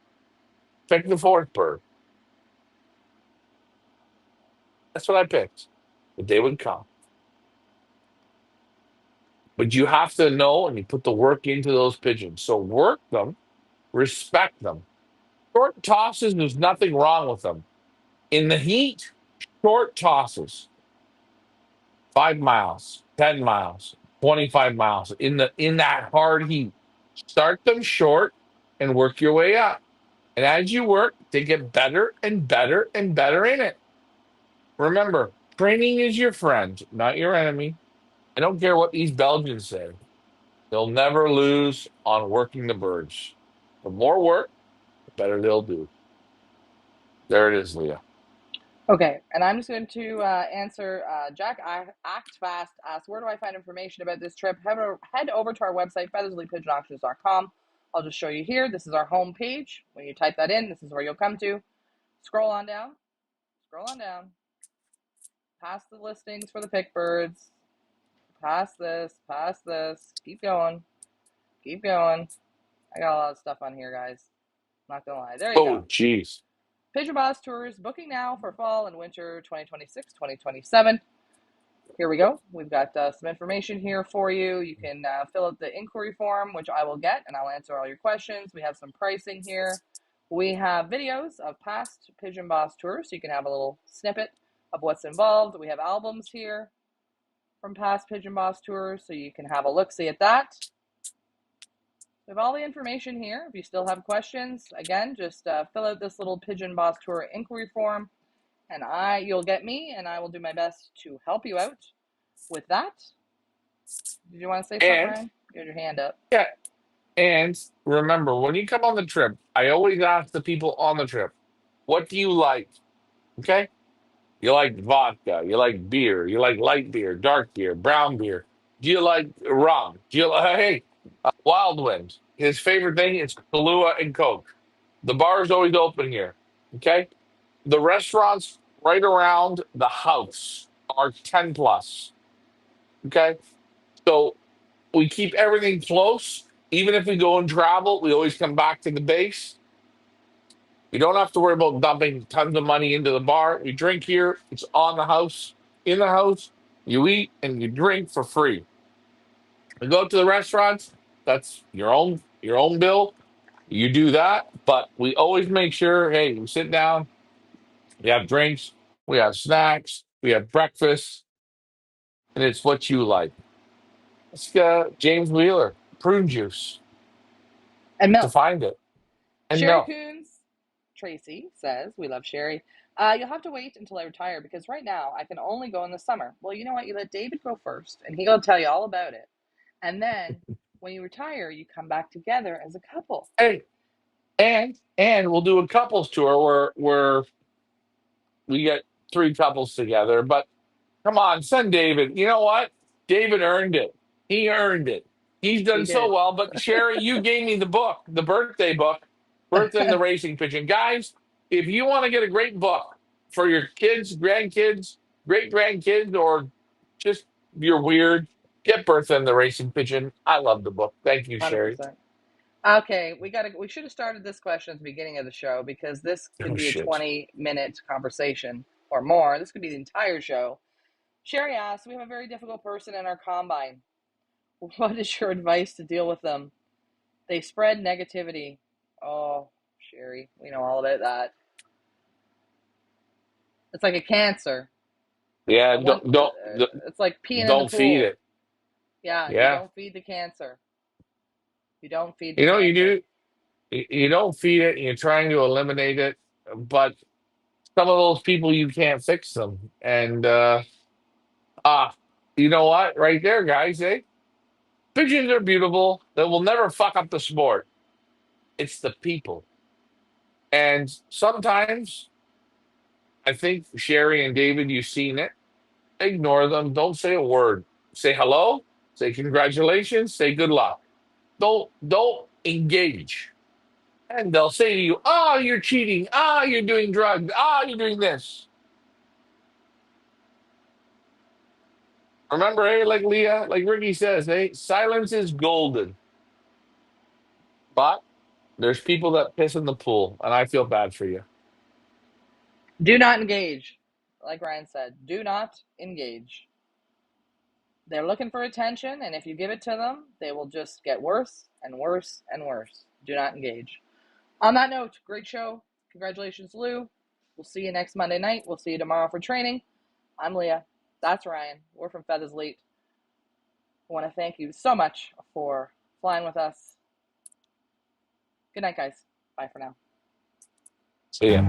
picked the fourth bird. That's what I picked. But they would come. But you have to know and you put the work into those pigeons. So work them, respect them. Short tosses, there's nothing wrong with them. In the heat, short tosses, 5 miles, 10 miles, 25 miles in that hard heat. Start them short and work your way up. And as you work, they get better and better and better in it. Remember, training is your friend, not your enemy. I don't care what these Belgians say. They'll never lose on working the birds. The more work, the better they'll do. There it is, Leah. Okay, and I'm just going to answer Jack Act Fast asks, where do I find information about this trip? Head over to our website, feathersleepigeonauctions.com. I'll just show you here. This is our home page. When you type that in, this is where you'll come to. Scroll on down, past the listings for the pick birds, past this, keep going. I got a lot of stuff on here, guys. Not gonna lie. There you Oh, go. jeez. Pigeon Boss Tours booking now for fall and winter 2026 2027. Here we go. We've got some information here for you. You can fill out the inquiry form, which I will get, and I'll answer all your questions. We have some pricing here. We have videos of past Pigeon Boss tours, so you can have a little snippet of what's involved. We have albums here from past Pigeon Boss tours, so you can have a look-see at that. We have all the information here. If you still have questions, again, just fill out this little Pigeon Boss Tour inquiry form, and you'll get me, and I will do my best to help you out with that. Did you want to say something, And Ryan? You had your hand up. yeah, and remember, when you come on the trip, I always ask the people on the trip, what do you like? Okay? You like vodka. You like beer. You like light beer, dark beer, brown beer. Do you like rum? Do you like, hey, Wild Wind? His favorite thing is Kahlua and Coke. The bar is always open here. Okay. The restaurants right around the house are 10 plus. Okay. So we keep everything close. Even if we go and travel, we always come back to the base. You don't have to worry about dumping tons of money into the bar. You drink here, it's on the house, in the house. You eat and you drink for free. You go to the restaurants, that's your own bill. You do that, but we always make sure, hey, we sit down, we have drinks, we have snacks, we have breakfast, and it's what you like. Let's go, James Wheeler, prune juice And to milk. find it. And Sherry no. Coons, Tracy says, we love Sherry. You'll have to wait until I retire because right now I can only go in the summer. Well, you know what? You let David go first, and he'll tell you all about it. And then when you retire, you come back together as a couple. Hey, and we'll do a couples tour where we get three couples together. But come on, send David. You know what? David earned it. He earned it. He's He done so did. well. But Sherry, you gave me the book, the birthday book, Birthday in the Racing Pigeon. Guys, if you want to get a great book for your kids, grandkids, great grandkids, or just you're weird, get Birthday in the Racing Pigeon. I love the book. Thank you, Sherry. 100%. Okay, we should have started this question at the beginning of the show because this could Oh be a shit. 20-minute conversation or more. This could be the entire show. Sherry asks, we have a very difficult person in our combine. What is your advice to deal with them? They spread negativity. Oh, Sherry, we know all about that. It's like a cancer. Yeah, And one, it's like peeing in the don't feed pool. it. Yeah, you Yeah. don't feed the cancer. You don't feed the You know, you cancer. do. You don't feed it. You're trying to eliminate it, but some of those people you can't fix them. And ah, you know what? Right there, guys. Eh? Pigeons are beautiful. They will never fuck up the sport. It's the people. And sometimes I think Sherry and David, you've seen it. Ignore them. Don't say a word. Say hello. Say congratulations. Say good luck. Don't engage. And they'll say to you, "Oh, you're cheating. Ah, you're doing drugs. Ah, you're doing this." Remember, hey, like Leah, like Ricky says, hey, silence is golden. But there's people that piss in the pool, and I feel bad for you. Do not engage. Like Ryan said, do not engage. They're looking for attention, and if you give it to them, they will just get worse and worse and worse. Do not engage. On that note, great show. Congratulations, Lou. We'll see you next Monday night. We'll see you tomorrow for training. I'm Leah. That's Ryan. We're from Feathers Leet. I want to thank you so much for flying with us. Good night, guys. Bye for now. See ya.